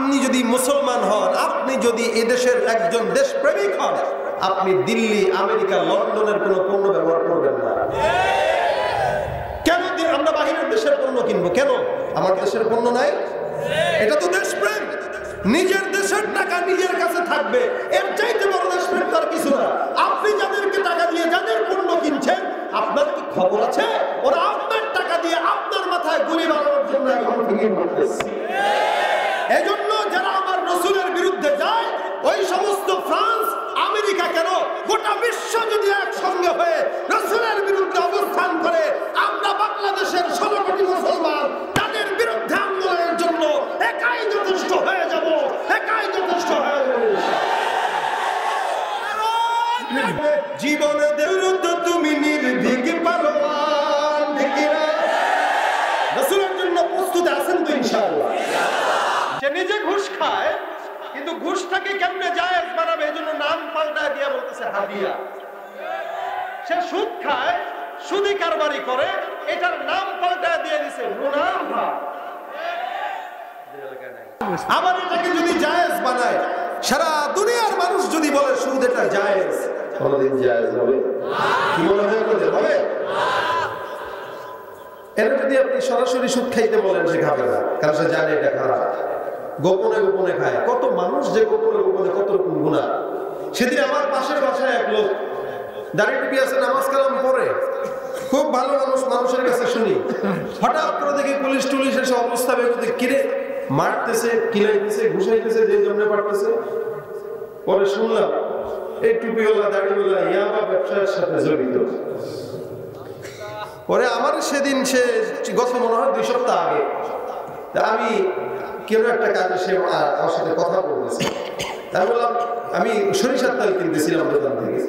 আপনি যদি মুসলমান হন, আপনি যদি এদেশের একজন দেশপ্রেমিক হন, আপনি দিল্লি, আমেরিকা, লন্ডনের কোনো পণ্য ব্যবহার করবেন না। কেন আমরা বাহিরের দেশের পণ্য কিনবো? কেন? আমার দেশের পণ্য নাই? এটা তো দেশপ্রেম। নিজের দেশের টাকা নিজের কাছে থাকবে, এর চাইতে বড় দেশপ্রেম তার কিছু না। আপনি যাদেরকে টাকা দিয়ে যাদের পণ্য কিনছেন, আপনার কি খবর আছে ওরা আপনার টাকা দিয়ে আপনার মাথায় গুলি মারানোর জন্য এখন ফিকির করতেছে? এজন্য যারা আমার রাসূলের বিরুদ্ধে যায়, ওই সমস্ত ফ্রান্স, আমেরিকা কেন, গোটা বিশ্ব যদি একসঙ্গে হয়ে রাসূলের বিরুদ্ধে অবস্থান করে, আমরা বাংলাদেশের 16 কোটি মুসলমান তাদের বিরুদ্ধে আন্দোলনের জন্য একাই যথেষ্ট হয়ে যাব, একাই যথেষ্ট হয়ে যাব। জীবনের বিরুদ্ধ তুমি নির্ভীক পালোয়ান, ঠিক না? রাসূলের জন্য প্রস্তুত আছেন তো ইনশাআল্লাহ? সে নিজে ঘুষ খায়, কিন্তু ঘুষটাকে কেমনে জায়েজ বানাবে এজন্য নাম পাল্টায় দিয়া বলতেছে হাদিয়া। সে সুদ খায়, সুদি কারবারি করে, এটার নাম পাল্টায় দিয়ে দিছে মুনাফা। আবার এটাকে যদি জায়েজ বানায়, সারা দুনিয়ার মানুষ যদি বলে সুদ এটা জায়েজ, কোনদিন জায়েজ হবে? কি মনে হয় আপনাদের হবে? এটা যদি আপনি সরাসরি সুদ খাইতে বলেন, সে খাবে না, কারণ সে জানে এটা খারাপ। গোপনে গোপনে খায়। কত মানুষ যে গোপনে গোপনে কত রকম গুনাহ। সেদিন আমার পাশের বাসায় এক লোক দাড়ি টুপি আছে, নামাজ কালাম পড়ে, খুব ভালো মানুষ, মানুষের কাছে শুনি। হঠাৎ করে দেখি পুলিশ টুলিশ এসে অবস্থা বেরোতে কিরে মারতেছে, কিলাইতেছে, ঘুষাইতেছে, যে জন্য পারতেছে। পরে শুনলাম এই টুপিওয়ালা দাড়িওয়ালা ইয়াবা ব্যবসার সাথে জড়িত। পরে আমার সেদিন, সে গত মনে হয় 2 সপ্তাহ আগে, আমি কেউ একটা কাজে সে আমার সাথে কথা বলতেছে। তাই বললাম আমি সরিষার তেল কিনতেছিলাম দোকান থেকে।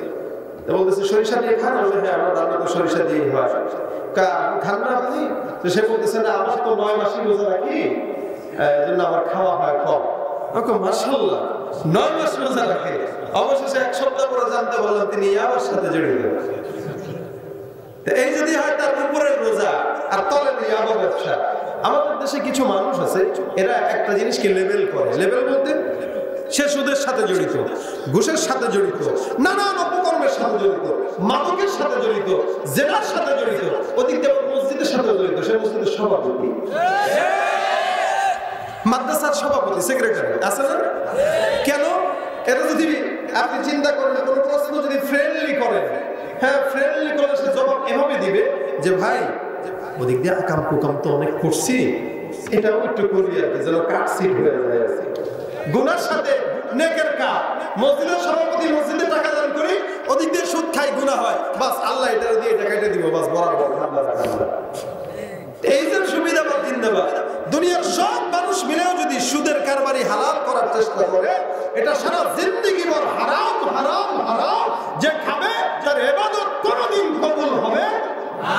তো বলতেছে সরিষা দিয়ে খান? হ্যাঁ, আমার রান্না তো সরিষা দিয়েই হয়। খান না আপনি? তো সে বলতেছে না, আমার তো 9 মাসই রোজা রাখি, এজন্য আমার খাওয়া হয় কম। মাশাআল্লাহ, 9 মাস রোজা রাখে। অবশেষে 1 সপ্তাহ পরে জানতে বললাম তিনি আমার সাথে জড়িত। এই যদি হয় তার উপরের রোজা আর তলের ইয়াবা ব্যবসা। আমাদের দেশে কিছু মানুষ আছে, এরা একটা জিনিসকে লেবেল করে। লেবেল বলতে সে সুদের সাথে জড়িত, ঘুষের সাথে জড়িত, নানান অপকর্মের সাথে জড়িত, মাদকের সাথে জড়িত, জেনার সাথে জড়িত, ওদিক দিয়ে মসজিদের সাথে জড়িত। সে মসজিদের সভাপতি, মাদ্রাসার সভাপতি, সেক্রেটারি আছে না? কেন? এটা যদি আপনি চিন্তা করেন, কোন প্রশ্ন যদি ফ্রেন্ডলি করেন, হ্যাঁ ফ্রেন্ডলি করলে সে জবাব এভাবে দিবে যে ভাই ওদিক দিয়ে আকাম কুকাম তো অনেক করছি, এটাও একটু করি আর কি, যেন কাটসিট হয়ে যায়। গুনার সাথে নেকের কাজ। মসজিদের সভাপতি মসজিদে টাকা দান করি, ওদিক দিয়ে সুদ খাই, গুনাহ হয়, বাস আল্লাহ এটা দিয়ে টাকা কেটে দিব, বাস বরাবর। এই যে সুবিধা বা জিন্দাবাদ। দুনিয়ার সব মানুষ মিলেও যদি সুদের কারবারি হালাল করার চেষ্টা করে, এটা সারা জিন্দেগি ভর হারাম হারাম হারাম। যে খাবে তার ইবাদত কোনদিন কবুল হবে না।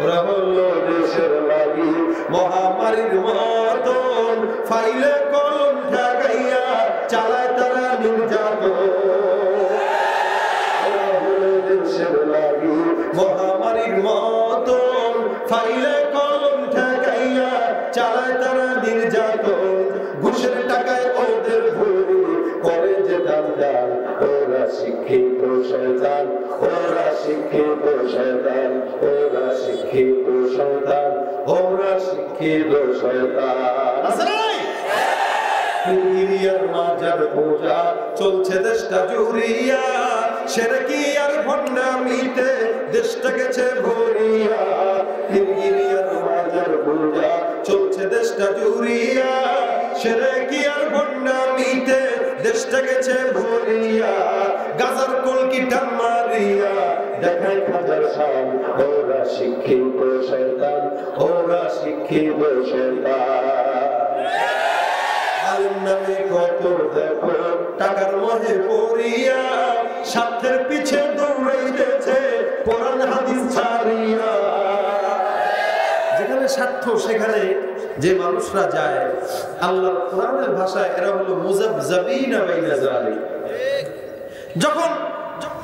ওরা হলো দেশের লাগি মহামারীর মতন, ফাইলে কলম ঠেকাইয়া চালায় তারা নির্যাতন। ওরা হলো দেশের লাগি মহামারীর মতন, ফাইলে কলম ঠেকাইয়া চালায় তারা নির্যাতন। ঘুষের টাকায় ওদের ভুরি করে যে দাম দান। ওরা শিক্ষিত শয়তান, ওরা শিক্ষিত শয়তান, ওরা শিক্ষিত শয়তান, ওরা শিক্ষিত শয়তান। হিরিয়ার মাজার পূজা চলছে দেশটা জুড়িয়া, শিরকি আর ভণ্ডামিতে দেশটা গেছে ভরিয়া। হিরিয়ার মাজার পূজা চলছে দেশটা জুড়িয়া, শিরকি আর ভণ্ডামিতে দেশটা গেছে ভরিয়া। গাজার কলকি টান মারিয়া দেখায় খাজার শান। ওরা শিক্ষিত শয়তান, ওরা শিক্ষিত শয়তান। আলেম নামে কত দেখো টাকার মোহে পড়িয়া, স্বার্থের পিছে দৌড়াইতেছে কোরআন হাদিস ছাড়িয়া। যেখানে স্বার্থ সেখানে যে মানুষরা যায়, আল্লাহর কোরআনের ভাষায় এরা হলো মুযাবযাবিনা বাইনা যালিক। যখন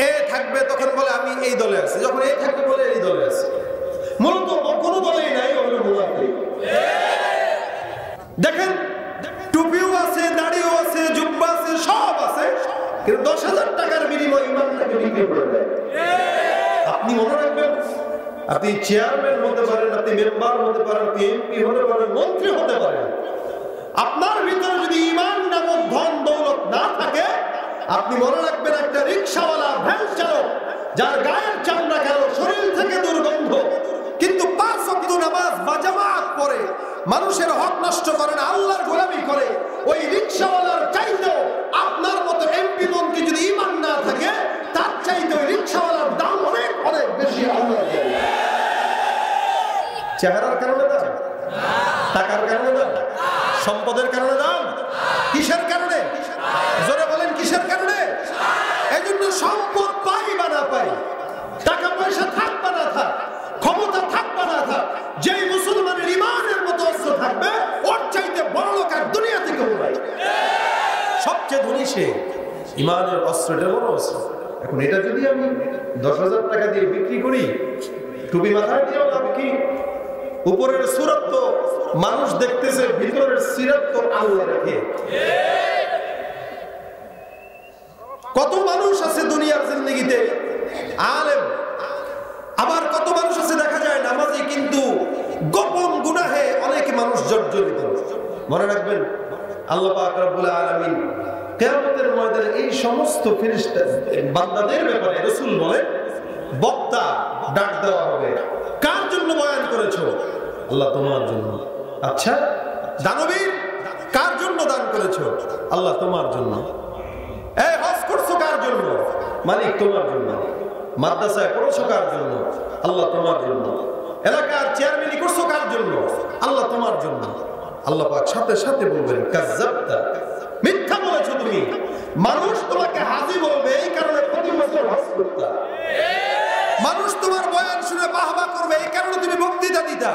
এ থাকবে তখন বলে আমি এই দলে আছি, যখন এ থাকবে বলে এই দলে আছি। মূলত কোনো দলেই নাই, ওগুলো মুনাফিক। দেখেন টুপিও কিন্তু 10,000 টাকার বিনিময়ে ইমানটাকে বিক্রি করে দেয়। আপনি মনে রাখবেন, আপনি চেয়ারম্যান হতে পারেন, আপনি মেম্বার হতে পারেন, আপনি এমপি হতে পারেন, মন্ত্রী হতে পারেন, আপনার ভিতরে যদি ঈমান নামক ধন দৌলত না থাকে, আপনি মনে রাখবেন একটা রিকশাওয়ালা, ভ্যান চালক, যার গায়ের চামড়া গেল, শরীর থেকে দুর্গন্ধ, কিন্তু 5 ওয়াক্ত নামাজ বাজামাত পড়ে, মানুষের হক নষ্ট করে না, আল্লাহর গোলামি করে, ওই রিকশাওয়ালার চাইতেও আপনার মতো এমপি মন্ত্রী যদি ঈমান না থাকে, তার চাইতে ওই রিকশাওয়ালার দাম অনেক অনেক বেশি আল্লাহর কাছে। চেহারার কারণে দাম, টাকার কারণে দাম, সম্পদের কারণে দাম, কিসের কারণে? জোরে বলেন, কিসের কারণে? এই জন্য সম্পদ পাই বা না পাই, টাকা পয়সা থাক বা না থাক, ক্ষমতা থাক বা না থাক, যেই মুসলমানের ঈমানের মতো অস্ত্র থাকবে, ওর চাইতে বড় লোক আর দুনিয়া থেকে নাই। সবচেয়ে ধনী সে, ঈমানের অস্ত্রটা বড় অস্ত্র। এখন এটা যদি আমি 10,000 টাকা দিয়ে বিক্রি করি, টুপি মাথায় দিয়েও লাভ কি? উপরের সূরত তো মানুষ দেখতেছে, ভিতরের সিরাত তো আল্লাহ রাখে। কত মানুষ আছে দুনিয়ার জিন্দেগিতে আলেম, আবার কত মানুষ আছে দেখা যায় নামাজি কিন্তু গোপন গুনাহে অনেক মানুষ জর্জরিত। মনে রাখবেন, আল্লাহ পাক রব্বুল আলামিন কিয়ামতের ময়দানে এই সমস্ত ফেরেশতা বান্দাদের ব্যাপারে রাসূল বলে, বক্তা ডাক দেওয়া হবে, কার জন্য বয়ান করেছো? আল্লাহ তোমার জন্য। আচ্ছা, দানবীর কার জন্য দান করেছো? আল্লাহ তোমার জন্য। এই হজ করছো কার জন্য? মালিক তোমার জন্য। মাদ্রাসায় পড়ছো কার জন্য? আল্লাহ তোমার জন্য। এলাকার চেয়ারম্যানি করছো কার জন্য? আল্লাহ তোমার জন্য। আল্লাহ পাক সাথে সাথে বলবেন, কাযাবতা, মিথ্যা বলেছো তুমি। মানুষ তোমাকে হাজী বলবে, এই কারণে প্রতি বছর হজ করতা। মানুষ তোমার বয়ান শুনে বাহবা করবে, এই কারণে তুমি বক্তৃতা দিতা।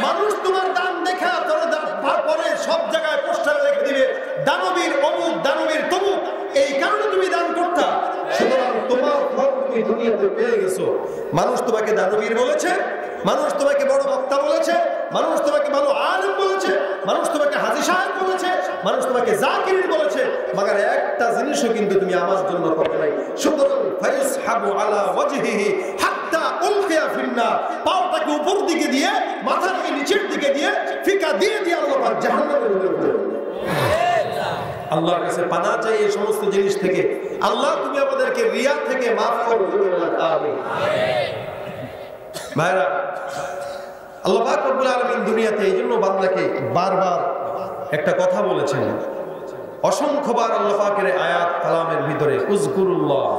মানুষ তোমার দান দেখা পরে সব জায়গায় পোস্টার রেখে দিবে, দানবীর অমুক, দানবীর তমুক, এই কারণে তুমি দান করতা। সুতরাং তোমার ফল তুমি দুনিয়াতে পেয়ে গেছো। মানুষ তোমাকে দানবীর বলেছে, মানুষ তোমাকে বড় বক্তা বলেছে, মানুষ তোমাকে ভালো আলেম বলেছে, মানুষ তোমাকে হাজী সাহেব বলেছে, মানুষ তোমাকে জাকির বলেছে, মাগার একটা জিনিসও কিন্তু তুমি আমার জন্য করো নাই। সুতরাং ফায়ুসহাবু আলা ওয়াজহিহি হাত্তা উলকিয়া ফিন্নার, পাওটাকে উপর দিকে দিয়ে, মাথাটাকে নিচের দিকে দিয়ে, ফিকা দিয়ে দিয়ে আল্লাহ পাক জাহান্নামের ভিতরে ফেলে দেন। আল্লাহর কাছে পানাহ চাই এই সমস্ত জিনিস থেকে। আল্লাহ তুমি আমাদেরকে রিয়া থেকে মাফ করো। আমিন। ভাইরা, আল্লাহ পাক রব্বুল আলামিন দুনিয়াতে এই জন্য বান্দাকে বারবার একটা কথা বলেছেন, অসংখ্যবার আল্লাহ পাকের আয়াত কালামের ভিতরে, উযকুরুল্লাহ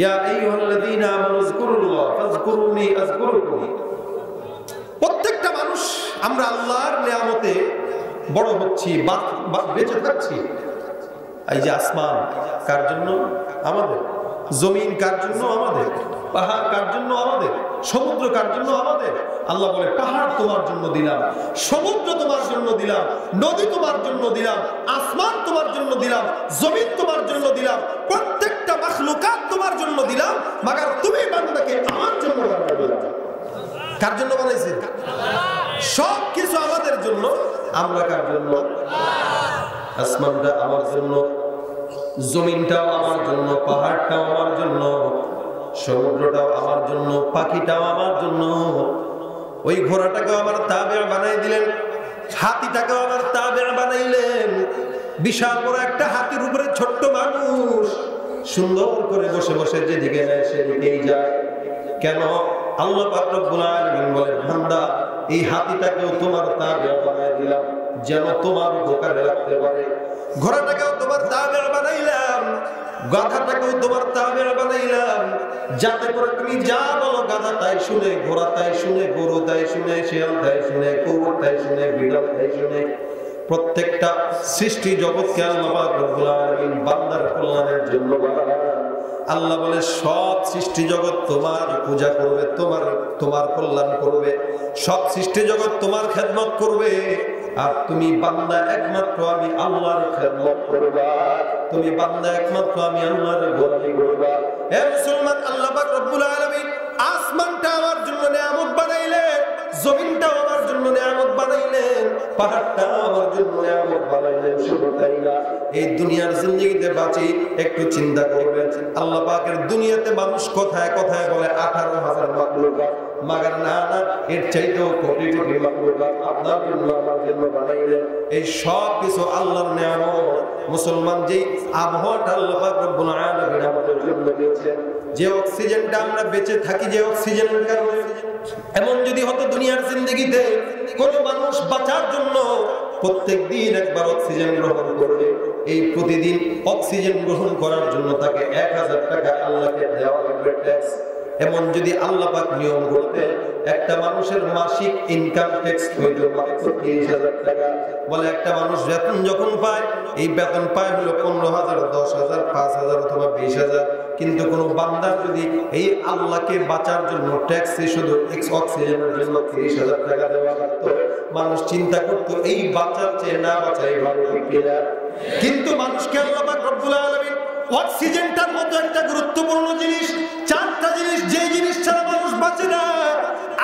ইয়া আইয়ুহাল্লাযীনা আমানু উযকুরুল্লাহ ফাযকুরুনি আযকুরুকুম। প্রত্যেকটা মানুষ আমরা আল্লাহর নিয়ামতে বড় হচ্ছি, বেঁচে থাকছি। এই যে আসমান কার জন্য? আমাদের। জমিন কার জন্য? আমাদের। পাহাড় কার জন্য? আমাদের। সমুদ্র কার জন্য? আমাদের। আল্লাহ বলে, পাহাড় তোমার জন্য দিলাম, সমুদ্র তোমার জন্য দিলাম, নদী তোমার জন্য দিলাম, আসমান তোমার জন্য দিলাম, জমিন তোমার জন্য দিলাম, প্রত্যেকটা মাখলুকাত তোমার জন্য দিলাম, মাগার তুমি বান্দাকে আমার জন্য বানাইলাম। কার জন্য বানাইছে? সব কিছু আমাদের জন্য। আমরা কার জন্য? আসমানটা আমার জন্য, জমিনটাও আমার জন্য, পাহাড়টাও আমার জন্য, সমুদ্রটাও আমার জন্য, পাখিটাও আমার জন্য। ওই ঘোড়াটাকেও আমার তাবেয়া বানাই দিলেন, হাতিটাকেও আমার তাবেয়া বানাইলেন। বিশাল বড় একটা হাতির উপরে ছোট্ট মানুষ সুন্দর করে বসে বসে যেদিকে নেয় সেদিকেই যায়। কেন? আল্লাহ পাক রব্বুল আলামিন বলেন, বান্দা এই হাতিটাকেও তোমার তাবেয়া বানাই দিলাম, যেন তোমার উপকারে রাখতে পারে। ঘোড়াটাকেও তোমার তাবেয়া বানাইলাম, গাধাটাকেও তোমার তাবেয়া বানাইলাম, যাতে করে তুমি যা বলো গাধা তাই শুনে, ঘোড়া তাই শুনে, গরু তাই শুনে, শিয়াল তাই শুনে, কুকুর তাই শুনে, বিড়াল তাই শুনে। প্রত্যেকটা সৃষ্টি জগৎকে আল্লাহ পাক রব্বুল আলামিন বান্দার কল্যাণের জন্য বানালেন। আল্লাহ বলে, সব সৃষ্টি জগৎ তোমার পূজা করবে, তোমার কল্যাণ করবে, সব সৃষ্টি জগৎ তোমার খেদমত করবে, আর তুমি বান্দা একমাত্র আমি আল্লাহর খেদমত করবা। তুমি বান্দা একমাত্র আমি আল্লাহর গোলামি করবা। হে মুসলমান, আল্লাহ পাক রব্বুল আলামিন আসমানটা আমার জন্য নিয়ামত বানাইলেন, জমিনটাও আমার জন্য নিয়ামত বানাইলেন। বানাইলেন, পাহাড়টা আমার জন্য নিয়ামত বানাইলেন। শুধু তাই না, এই দুনিয়ার জিন্দেগিতে বাঁচি একটু চিন্তা করবেন, আল্লাহ পাকের দুনিয়াতে মানুষ কথায় কথায় বলে 18,000 মাখলুকাত, মাগার না না এর চাইতেও কোটি কোটি মাখলুকাত আপনার জন্য আমার জন্য বানাইলেন। এই সব কিছু আল্লাহর নিয়ামত। মুসলমান যেই আবহাওয়াটা আল্লাহ পাক রব্বুল আলামিন আমাদের জন্য দিয়েছেন, যে অক্সিজেনটা আমরা বেঁচে থাকি যে অক্সিজেনের কারণে, এমন যদি হতো দুনিয়ার জিন্দেগিতে কোন মানুষ বাঁচার জন্য প্রত্যেক দিন একবার অক্সিজেন গ্রহণ করবে, এই প্রতিদিন অক্সিজেন গ্রহণ করার জন্য তাকে 1000 টাকা আল্লাহকে দেওয়া লাগবে ট্যাক্স। এমন যদি আল্লাহ পাক নিয়ম করতে, একটা মানুষের মাসিক ইনকাম ট্যাক্স হইতো মাত্র 30,000 টাকা। বলে একটা মানুষ বেতন যখন পায়, এই বেতন পায় হলো 15,000, 10,000, 5,000 অথবা 20,000। কিন্তু কোন বান্দার যদি এই আল্লাহকে বাঁচার জন্য ট্যাক্সে শুধু অক্সিজেনের জন্য 30,000 টাকা দেওয়া লাগতো, মানুষ চিন্তা করতো এই বাঁচার চেয়ে না বাঁচাই ভালো, ঠিক কিনা? কিন্তু মানুষকে আল্লাহ পাক রব্বুল আলামিন অক্সিজেনটার মতো একটা গুরুত্বপূর্ণ জিনিস, 4টা জিনিস, যে জিনিস ছাড়া মানুষ বাঁচে না,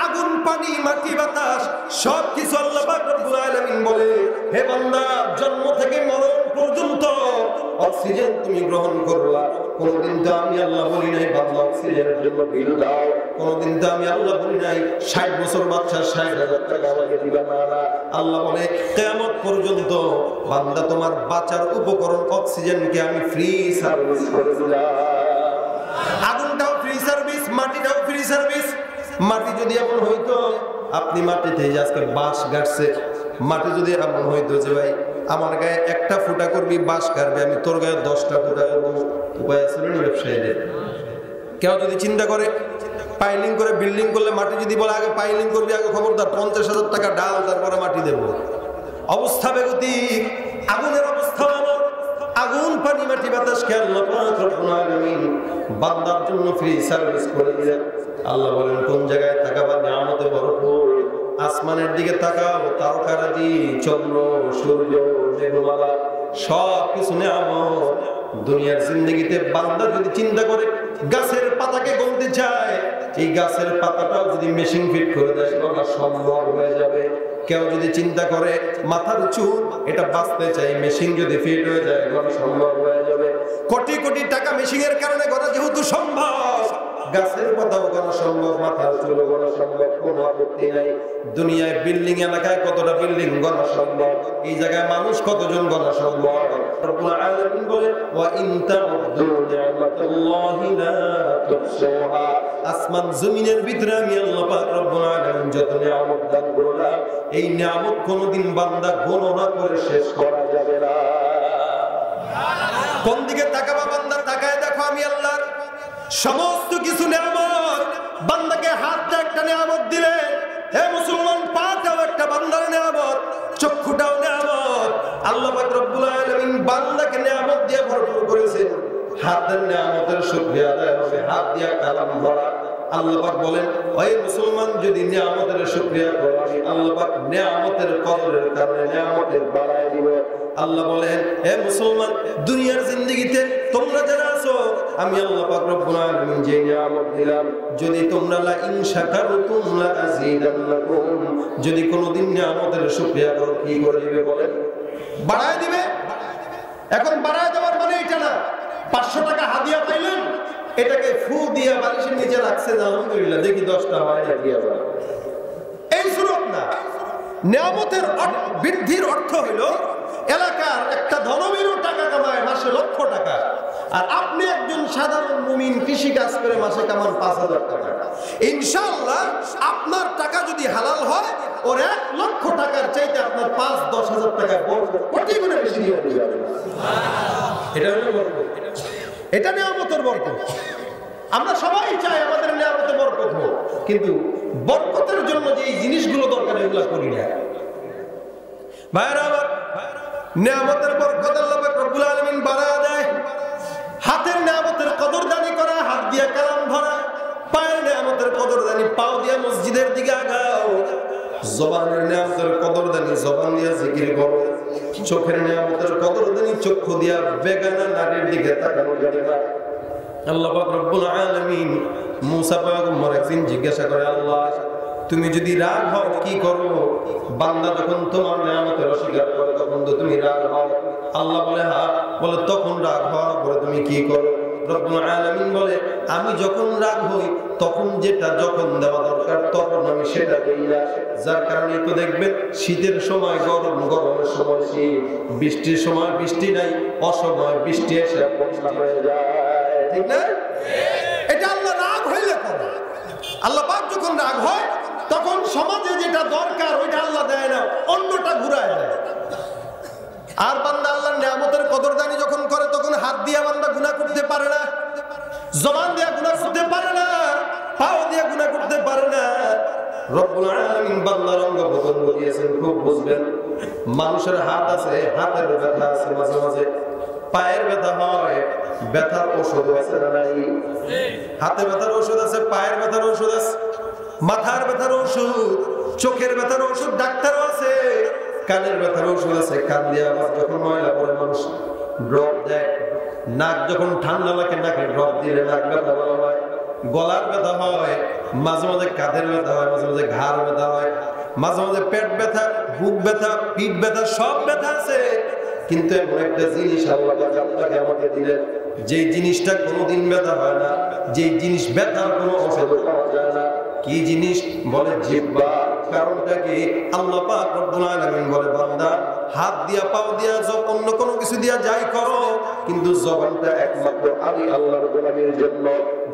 আগুন, পানি, মাটি, বাতাস, সবকিছু আল্লাহ পাক রব্বুল আলামিন বলে, হে বান্দা, জন্ম থেকে মরণ পর্যন্ত অক্সিজেন তুমি গ্রহণ করলা। কোনদিন তো আমি আল্লাহ বলি নাই বান্দা অক্সিজেনের জন্য বিল দাও, কোনদিন তো আমি আল্লাহ বলি নাই 60 বছর বাচ্চা 60,000 টাকা আমাকে দিবা না। আল্লাহ বলে কিয়ামত পর্যন্ত বান্দা তোমার বাঁচার উপকরণ অক্সিজেনকে আমি ফ্রি সার্ভিস করে দিলাম। আগুনটাও ফ্রি সার্ভিস, মাটিটাও ফ্রি সার্ভিস। মাটি যদি এমন হইতো, আপনি মাটিতে আজকে বাঁশ গাড়ছে, মাটি যদি এমন হইতো যে ভাই আমার গায়ে 1টা ফুটা করবি বাঁশ কাটবে, আমি তোর গায়ে 10টা ফুটা করবো, উপায় আছে না ব্যবসায়ীদের? কেউ যদি চিন্তা করে পাইলিং করে বিল্ডিং করলে, মাটি যদি বলে আগে পাইলিং করবি, আগে খবরদার 50,000 টাকা ডাল, তারপরে মাটি দেবো। অবস্থা বেগতিক, আগুনের অবস্থা এমন। আগুন, পানি, মাটি, বাতাসকে আল্লাহ পাক রব্বুল আলামিন বান্দার জন্য ফ্রি সার্ভিস করে দিলেন। আল্লাহ বলেন কোন জায়গায় তাকাবা? নিয়ামতে ভরপুর। আসমানের দিকে তাকাও, তারকারাজি, চন্দ্র, সূর্য, মেঘমালা, সব কিছু নিয়ামত। দুনিয়ার জিন্দেগিতে বান্দা যদি চিন্তা করে গাছের পাতাকে গলতে চায়, এই গাছের পাতাটাও যদি মেশিন ফিট করে দেয় গলা সম্ভব হয়ে যাবে। কেউ যদি চিন্তা করে মাথার চুল এটা বাঁচতে চাই, মেশিন যদি ফিট হয়ে যায় গলা সম্ভব হয়ে যাবে। কোটি কোটি টাকা মেশিনের কারণে গলা যেহেতু সম্ভব, গাছের পাতাও গলা সম্ভব, মাথার চুল গলা সম্ভব, কোনো আপত্তি নাই। দুনিয়ায় বিল্ডিং এলাকায় কতটা বিল্ডিং গলা সম্ভব, এই জায়গায় মানুষ কতজন গলা সম্ভব? রব্বুল আলামিন বলে ওয়া ইন তাউদ্দু নি'মাতাল্লাহি লা তুহসুহা। আসমান জমিনের ভিতরে আমি আল্লাহ পাক রব্বুল আলামিন যত নিয়ামত দান করলাম, এই নিয়ামত কোনদিন বান্দা গণনা করে শেষ করা যাবে না। কোন দিকে তাকাবা বান্দা? তাকায় দেখো আমি আল্লাহর সমস্ত কিছু নিয়ামত। বান্দাকে হাতটা একটা নিয়ামত দিলে, হে মুসলমান, পাটাও একটা বান্দার নিয়ামত, চক্ষুটাও নিয়ামত। আল্লাহ পাক রব্বুল আলামিন বান্দাকে নিয়ামত দিয়ে ভরপুর করেছেন। হাতের নিয়ামতের শুকরিয়া আদায় হবে, হাত দিয়া কালাম ধরা। আল্লাহ পাক বলেন, ওই মুসলমান যদি নিয়ামতের শুকরিয়া করো, আমি আল্লাহ পাক নিয়ামতের কদরের কারণে নিয়ামতের বাড়ায় দিব। আল্লাহ বলেন, হে মুসলমান, দুনিয়ার জিন্দেগিতে তোমরা যারা আছো, আমি আল্লাহ পাক রব্বুল আলামিন যে নিয়ামত দিলাম, যদি তোমরা লা ইন শাকারতুম লা আযীদান্নাকুম, যদি কোনদিন নিয়ামতের শুকরিয়া করো, কি করে দিবে বলেন? বাড়ায় দিবে। এখন বাড়ায় দেওয়ার মানে এটা না 500 টাকা হাদিয়া পাইলেন, এটাকে ফু দিয়া বালিশের নিচে রাখছেন, আলহামদুলিল্লাহ দেখি 10টা হয় নাকি, আবার এই সুরত না। নিয়ামতের বৃদ্ধির অর্থ হলো এলাকার একটা ধনবীরও টাকা কামায় মাসে লক্ষ টাকা, আর আপনি একজন সাধারণ মুমিন কৃষি কাজ করে মাসে কামান 5,000 টাকা। ইনশাআল্লাহ আপনার টাকা যদি হালাল হয়, ওর 1 লক্ষ টাকার চাইতে আপনার 5-10 হাজার টাকা কোটি গুণে বেশি দিয়ে যাবে। এটা হলো বরকত, এটা নিয়ামতের বরকত। আমরা সবাই চাই আমাদের নিয়ামতে বরকত হোক, কিন্তু বরকতের জন্য যে জিনিসগুলো দরকার এগুলো করি না। ভাইরা আমার, নিয়ামতের বরকত আল্লাহ পাক রব্বুল আলামিন বাড়ায় দেয়। হাতের নিয়ামতের কদরদানি করা, হাত দিয়ে কালাম ধরা। পায়ের নিয়ামতের কদরদানি, পাও দিয়ে মসজিদের দিকে আগাও। জবানের নিয়ামতের কদরদানি, জবান দিয়ে জিকির করো। চোখের নিয়ামতের কদরদানি, চক্ষু দিয়া বেগানা নারীর দিকে তাকানো যাবে না। আল্লাহ পাক রব্বুল আলামিন মুসা পয়গম্বর একদিন জিজ্ঞাসা করে, আল্লাহ তুমি যদি রাগ হও কি করো? বান্দা যখন তোমার নিয়ামতের অস্বীকার করে তখন তো তুমি রাগ হও। আল্লাহ বলে হ্যাঁ, বলে তখন রাগ হওয়ার পরে তুমি কি করো? রব্বুল আলামিন বলে আমি যখন রাগ হই তখন যেটা যখন দেওয়া দরকার তখন আমি সেটা দেই না। যার কারণে তো দেখবেন শীতের সময় গরম, গরমের সময় শীত, বৃষ্টির সময় বৃষ্টি নাই, অসময় বৃষ্টি এসে বন্যা হয়ে যায়, ঠিক না? এটা আল্লাহ রাগ হইলে করে। আল্লাহ পাক যখন রাগ হয় তখন সমাজে যেটা দরকার ওইটা আল্লাহ দেয় না, অন্যটা ঘুরায় দেয়। আর বান্দা আল্লাহর নিয়ামতের কদরদানি যখন করে তখন হাত দিয়ে বান্দা গুনাহ করতে পারে না, জবান দিয়ে গুনাহ করতে পারে না, পাও দিয়ে গুনাহ করতে পারে না। রব্বুল আলামিন বান্দার অঙ্গ প্রত্যঙ্গ দিয়েছেন, খুব বুঝবেন। মানুষের হাত আছে, হাতের ব্যথা আছে, মাঝে মাঝে পায়ের ব্যথা হয়, ব্যথার ওষুধ আছে না নাই? হাতে ব্যথার ওষুধ আছে, পায়ের ব্যথার ওষুধ আছে, মাথার ব্যথার ওষুধ, চোখের ব্যথার ওষুধ ডাক্তারও আছে, কানের ব্যথার ওষুধ আছে। কান দিয়ে আবার যখন ময়লা পড়ে মানুষ ড্রপ দেয়, নাক যখন ঠান্ডা লাগে নাকে ড্রপ দিলে নাক ব্যথা ভালো হয়, গলার ব্যথা হয়, মাঝে মাঝে কাঁধের ব্যথা হয়, মাঝে মাঝে ঘাড় ব্যথা হয়, মাঝে মাঝে পেট ব্যথা, বুক ব্যথা, পিঠ ব্যথা, সব ব্যথা আছে। কিন্তু এমন একটা জিনিস আল্লাহ আপনাকে আমাকে দিলেন, যেই জিনিসটা কোনোদিন ব্যথা হয় না, যেই জিনিস ব্যথার কোনো ঔষধ পাওয়া যায় না। কি জিনিস? বলে জিহ্বা। কারণটা কি? আল্লাহ পাক রব্বুল আলামিন বলে বান্দা হাত দিয়া, পাও দিয়া, অন্য কোনো কিছু দিয়া যাই করো, কিন্তু জবানটা একমাত্র আমি আল্লাহর গোলামীর জন্য।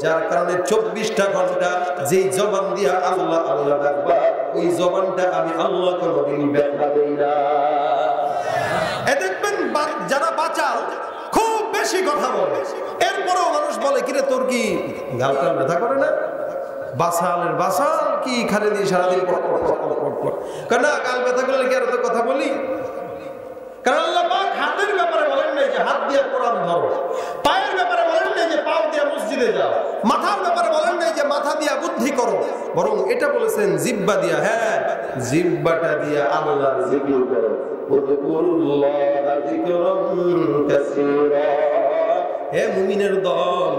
যার কারণে 24টা ঘন্টা যেই জবান দিয়া আল্লাহ আল্লাহ ডাকবা, ওই জবানটা আমি আল্লাহ কোনোদিন ব্যথা দেই না। এ দেখবেন যারা বাচাল খুব বেশি কথা বলে, এরপরেও মানুষ বলে কিরে তোর কি গালটা ব্যথা করে না? বাসালের বাসাল কি খালি দিয়ে সারাদিন কেন গাল ব্যথা করলে কি আর তো কথা বলি? কারণ আল্লাহ পাক হাতের ব্যাপারে বলেন নাই যে হাত দিয়ে কোরআন ধরো, পায়ের ব্যাপারে বলেন নাই যে পাও দিয়ে মসজিদে যাও, মাথার ব্যাপারে বলেন নাই যে মাথা দিয়া বুদ্ধি করো, বরং এটা বলেছেন জিহ্বা দিয়া। হ্যাঁ, জিহ্বাটা দিয়া আল্লাহর জিকির করো। হে মুমিনের দল,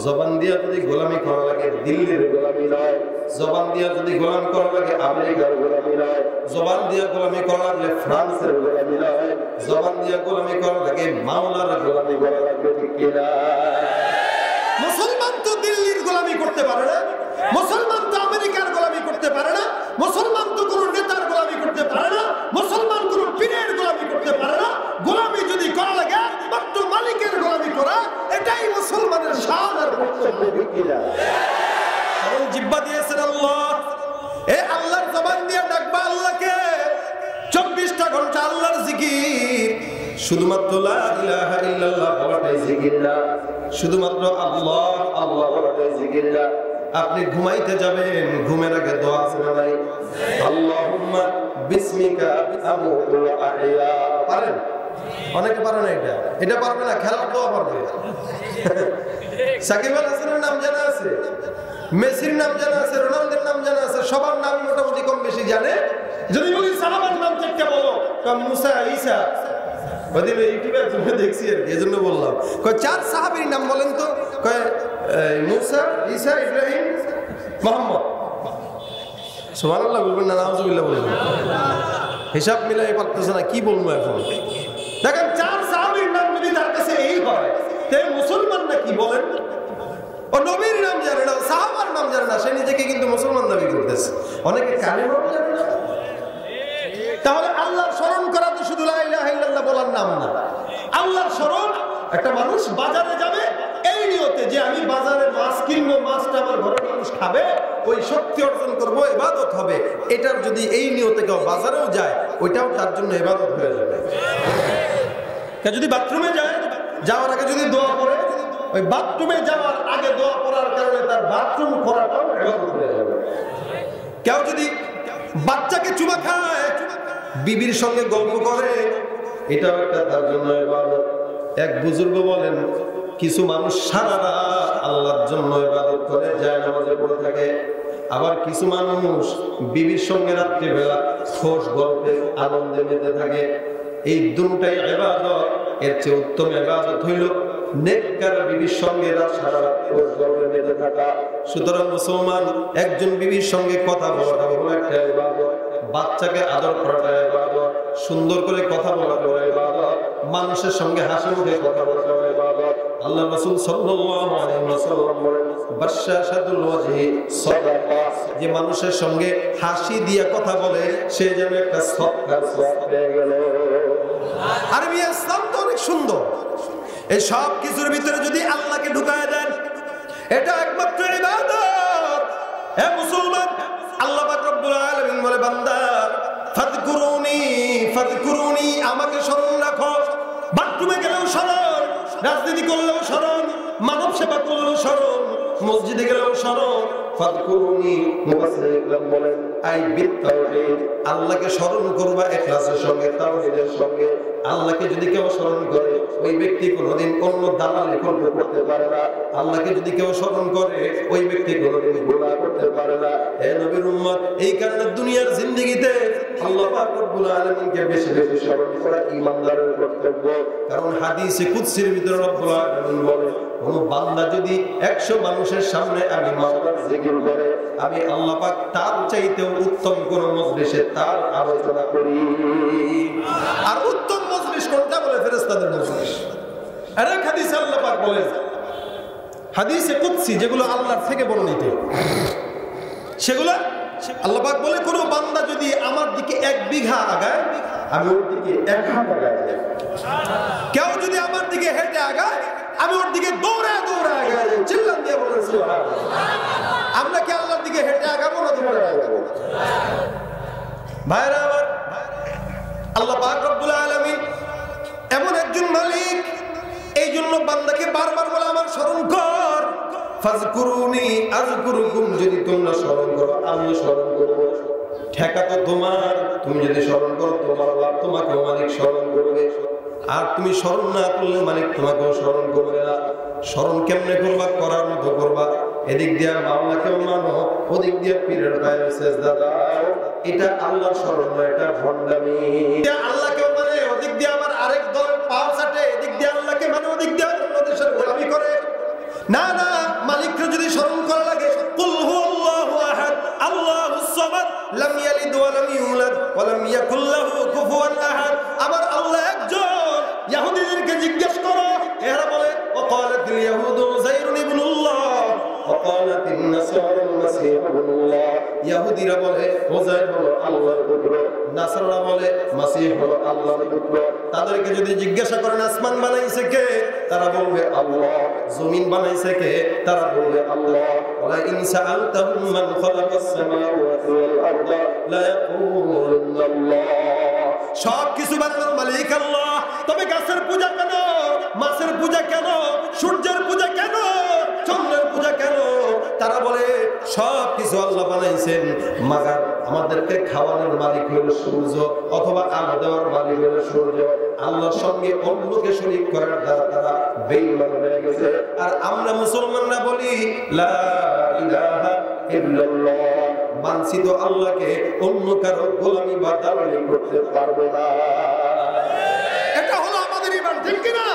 জবান দিয়া যদি গোলামি করা লাগে দিল্লির গোলামি নয়, জবান দিয়া যদি গোলাম করা লাগে আমেরিকার গোলামি নয়, জবান দিয়া গোলামি করা লাগলে ফ্রান্সের গোলামি নয়, জবান দিয়া গোলামি করা লাগে মাওলার গোলামি করা লাগবে, ঠিক কিনা? মুসলমান তো দিল্লির গোলামি করতে পারে না, মুসলমান তো আমেরিকার গোলামি করতে পারে না, মুসলমান তো কোনো নেতার গোলামি করতে পারে না, মুসলমান কোনো পীরের গোলামি করতে পারে না। গোলামি যদি করা লাগে মাত্র মালিকের গোলামি করা, এটাই মুসলমানের শান আর কর্তব্য, ঠিক কিনা? কারণ জিহ্বা দিয়েছেন আল্লাহ, এ আল্লাহর জবান দিয়ে ডাকবা আল্লাহকে, 24টা ঘন্টা আল্লাহর জিকির। শুধুমাত্র লা ইলাহা ইল্লাল্লাহ বলাটাই জিকির না, শুধুমাত্র আল্লাহ আল্লাহ বলাটাই জিকির না। আপনি ঘুমাইতে যাবেন, ঘুমের আগে দোয়া আছে না নাই? আল্লাহুম্মা বিসমিকা আমুতু ওয়া আহইয়া। পারেন? অনেকে পারে না। এটা পারবে না, খেলার দোয়া পারবে। সাকিব আল হাসানের নাম জানা আছে, মেসির নাম জানা আছে, রোনালদোর নাম জানা আছে, সবার নাম মোটামুটি কম বেশি জানে। যদি বলি সাহাবার নাম চেকটা বলো, মুসা, ঈসা, ওদিকে ইউটিউবে তুমি দেখছি আর কি, এজন্য বললাম। কয় 4 সাহাবীর নাম বলেন তো? কয় মুসা, ঈসা, ইব্রাহিম, মুহাম্মদ। সুবহানাল্লাহ বলবেন না, নাউজুবিল্লাহ বলবেন? হিসাব মিলাই পারতেছে না, কি বলবো এখন? দেখেন 4 সাহাবীর নাম যদি তার কাছে এই হয়, তে মুসলমান না কি বলেন? ও নবীর নাম জানে না, সাহাবার নাম জানে না, সে নিজেকে কিন্তু মুসলমান দাবি করতেছে। অনেকে কালেমাও জানে না। তাহলে আল্লাহর স্মরণ করা তো শুধু লা ইলাহা ইল্লাল্লাহ বলার নাম না। আল্লাহর স্মরণ, একটা মানুষ বাজারে যাবে এই নিয়তে যে আমি বাজারে মাছ কিনবো, মাছটা আমার ঘরের মানুষ খাবে, ওই শক্তি অর্জন করবো, ইবাদত হবে। এটার যদি এই নিয়তে কেউ বাজারেও যায়, ওইটাও তার জন্য ইবাদত হয়ে যাবে। কেউ যদি বাথরুমে যায়, যাওয়ার আগে যদি দোয়া করে, ওই বাথরুমে যাওয়ার আগে দোয়া করার কারণে তার বাথরুম করাটাও ইবাদত হয়ে যাবে। কেউ যদি বাচ্চাকে চুমা খায়, বিবির সঙ্গে গল্প করে, এটাও একটা তার জন্য ইবাদত। এক বুজুর্গ বলেন, কিছু মানুষ সারা রাত আল্লাহর জন্য ইবাদত করে, যায় নামাজে পড়ে থাকে। আবার কিছু মানুষ বিবির সঙ্গে রাত্রিবেলা খোশ গল্পে আনন্দে মেতে থাকে। এই দুটাই ইবাদত। এর চেয়ে উত্তম ইবাদত হইল নেককার বিবির সঙ্গে সারা রাত বেঁধে থাকা। সুতরাং মুসলমান, একজন বিবির সঙ্গে কথা বলাটা হলো একটা ইবাদত, বাচ্চাকে আদর করাটা ইবাদত, সুন্দর করে কথা বলাটা ইবাদত, মানুষের সঙ্গে হাসি মুখে কথা বলাটা ইবাদত। আল্লাহ রাসূল সাল্লাল্লাহু আলাইহি ওয়াসাল্লাম বলেন, বাশশাশাতুল ওয়াজহি সাদাকা, যে মানুষের সঙ্গে হাসি দিয়ে কথা বলে সে যেন একটা সদকার সওয়াব পেয়ে গেল। আরবি ইসলাম তো অনেক সুন্দর। এই সব কিছুর ভিতরে যদি আল্লাহকে ঢুকায় দেন, এটা একমাত্র ইবাদত। হে মুসলমান, আল্লাহ পাক রব্বুল আলামিন বলে, বান্দা ফাযকুরুনি ফাযকুরুনি, আমাকে স্মরণ রাখো। বাথরুমে গেলেও স্মরণ, রাজনীতি করলেও স্মরণ, মানব সেবা করলেও স্মরণ, মসজিদে গেলেও স্মরণ। ফাযকুরুনি, মুফাসসিরিন ইকরাম বলেন, আই বিত্তাওহীদ, আল্লাহকে স্মরণ করবা ইখলাসের সঙ্গে, তাওহীদের সঙ্গে। আল্লাহকে যদি কেউ স্মরণ করে, ওই ব্যক্তি কোনোদিন অন্য দালালি করতে পারে না। আল্লাহকে যদি কেউ স্মরণ করে, ওই ব্যক্তি কোনোদিন গুনাহ করতে পারে না। হে নবীর উম্মত, এই কারণে দুনিয়ার জিন্দেগিতে আল্লাহ পাক রব্বুল আলামিনকে বেশি বেশি স্মরণ করা ঈমানদারের কর্তব্য। কারণ হাদিসে কুদসির ভিতরে রব্বুল আলামিন বলে, কোন বান্দা যদি 100 মানুষের সামনে আমি মাওলার জিকির করে, আমি আল্লাহ পাক তার চাইতেও উত্তম কোন মজলিসে তার আলোচনা করি। আর উত্তম মজলিস কোনটা বলে? ফেরেশতাদের মজলিস। আর এক হাদিসে আল্লাহ পাক বলেন, হাদিসে কুদসি যেগুলো আল্লাহর থেকে বর্ণিত, সেগুলো আল্লাহ পাক বলে, কোন বান্দা যদি আমার দিকে 1 বিঘা আগায়, আমি ওর দিকে 1 হাত আগায়। কেউ যদি আমার দিকে হেঁটে আগায়, আমি ওর দিকে দৌড়ে দৌড়ে আগায়। চিল্লান দিয়ে বলেন সুবহানাল্লাহ। আমরা কি আল্লাহর দিকে হেঁটে আগাবো না দৌড়ে আগাবো? ভাইরা আমার, আল্লাহ পাক রব্বুল আলামিন এমন একজন মালিক, এই জন্য বান্দাকে বারবার বলে, আমার স্মরণ কর। ফাযকুরুনি আযকুরুকুম, যদি তোমরা স্মরণ করো আমিও স্মরণ করব। ঠেকা তো তোমার, তুমি যদি স্মরণ করো তোমার লাভ, তোমাকেও মালিক স্মরণ করবে। আর তুমি স্মরণ না করলে মালিক তোমাকেও স্মরণ করবে না। স্মরণ কেমনে করবা? করার মতো করবা। এদিক দিয়ে মাওলাকেও মানো, ওদিক দিয়ে পীরের পায়ে সিজদা দাও। এটা আল্লাহর স্মরণ নয়, এটা ভণ্ডামি। আল্লাহকেও মানে, ওদিক দিয়ে আবার আরেক দল পাও চাটে, এদিক দিয়ে আল্লাহকে মানে, ওদিক দিয়ে অন্য দেশের গোলামি করে। না না, মালিককে যদি স্মরণ করা লাগে, কুল হুয়াল্লাহু আহাদ আল্লাহুস সামাদ লাম ইয়ালিদ ওয়া লাম ইউলাদ ওয়া লাম ইয়াকুল লাহু কুফুয়ান আহাদ। আমার আল্লাহ একজন। ইহুদিদেরকে জিজ্ঞেস করো, এরা বলে ওয়াকালাতিল ইয়াহুদু উযাইরুন ইবনুল্লাহ ওয়া কালাতিন নাসারাল মাসীহ ইবনুল্লাহ। ইহুদিরা বলে উযাইর হলো আল্লাহর পুত্র, নাসারারা বলে মাসীহ হলো আল্লাহর পুত্র। তাদেরকে যদি জিজ্ঞাসা করেন আসমান বানাইছে কে, তারা বলবে আল্লাহ। জমিন বানাইছে কে, তারা বলবে আল্লাহ। ওয়া ইন সাআলতাহুম মান খালাকাস সামাওয়াতি ওয়াল আরদা লা ইয়াকুলুন্না আল্লাহ। সব কিছু বানানোর মালিক আল্লাহ। তবে গাছের পূজা কেন, মাছের পূজা কেন, সূর্যের পূজা কেন, চন্দ্রের পূজা কেন? তারা বলে সব কিছু আল্লাহ বানাইছেন, মাগার আমাদেরকে খাওয়ানোর মালিক হলো সূর্য, অথবা আলো দেওয়ার মালিক হলো সূর্য। আল্লাহর সঙ্গে অন্যকে শরীক করার দ্বারা তারা বেঈমান হয়ে গেছে। আর আমরা মুসলমানরা বলি লা ইলাহা ইল্লাল্লাহ, মানছি তো আল্লাহকে, অন্য কারো গোলামি বা দালালি করতে পারবো না। এটা হলো আমাদের ঈমান, ঠিক কি না?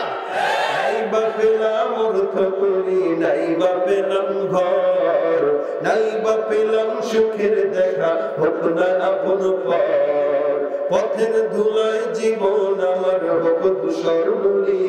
নাই বা পেলাম অর্থ করি, নাই বা পেলাম ঘর, নাই বা পেলাম সুখের দেখা, হোক না আপন পর। পথের ধুলায় জীবন আমার হোক ধূসর বলি,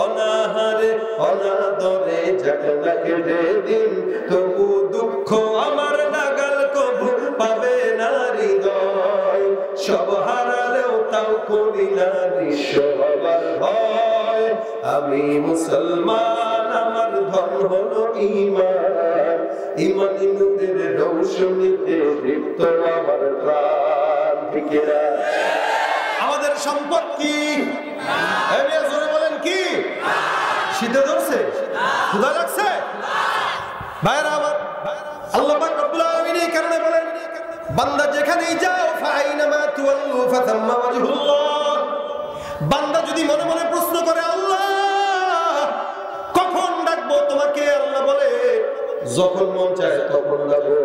অনাহারে অনাদরে যাক না কেটে দিন, তবু দুঃখ আমার নাগাল কবু পাবে না হৃদয়। সব হারালেও তাও করি না নিঃস্ব হবার ভয়। আমি মুসলমান, আমার ধন হলো ঈমান, ঈমানি নূরের রৌশনীতে দীপ্ত আমার প্রাণ। ঠিক না? আমাদের সম্পদ কি? বলেন কি? শীতে ধরছে, ক্ষুধা লাগছে? ভাইরা আমার, আল্লাহ পাক রব্বুল আলামিন এই কারণে বলেন, বান্দা যেখানেই যাও ফাইনামা তুওয়াল্লু ফাতাম্মা ওয়াজহুল্লাহ। বান্দা যদি মনে মনে প্রশ্ন করে, আল্লাহ কখন ডাকবো তোমাকে? আল্লাহ বলে যখন মন চায় তখন ডাকো।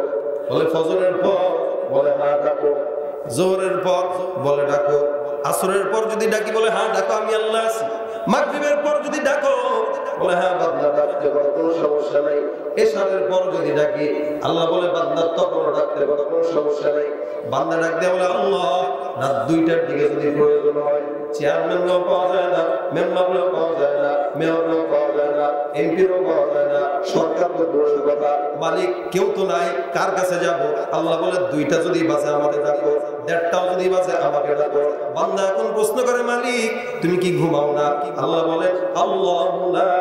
বলে ফজরের পর, বলে হ্যাঁ ডাকো। জোহরের পর, বলে ডাকো। আসরের পর যদি ডাকি বলে হ্যাঁ ডাকো আমি আল্লাহ আছি। মাগরিবের পর যদি ডাকো বলে হ্যাঁ বান্দা ডাকতে পারো, কোনো সমস্যা নাই। এশারের পর যদি ডাকি আল্লাহ বলে বান্দা তখন ডাকতে পারো, কোনো সমস্যা নাই। বান্দা ডাক দিয়ে বলে আল্লাহ রাত 2টার দিকে যদি প্রয়োজন হয়, চেয়ারম্যানও পাওয়া যায় না, মেম্বারও পাওয়া যায় না, মেয়রও পাওয়া যায় না, এমপিও পাওয়া যায় না, সরকার তো দূরের কথা, মালিক কেউ তো নাই, কার কাছে যাব? আল্লাহ বলে 2টা যদি বাজে আমাকে ডাকো, 1:30টাও যদি বাজে আমাকে ডাকো। বান্দা এখন প্রশ্ন করে মালিক তুমি কি ঘুমাও না? আল্লাহ বলে আল্লাহু লা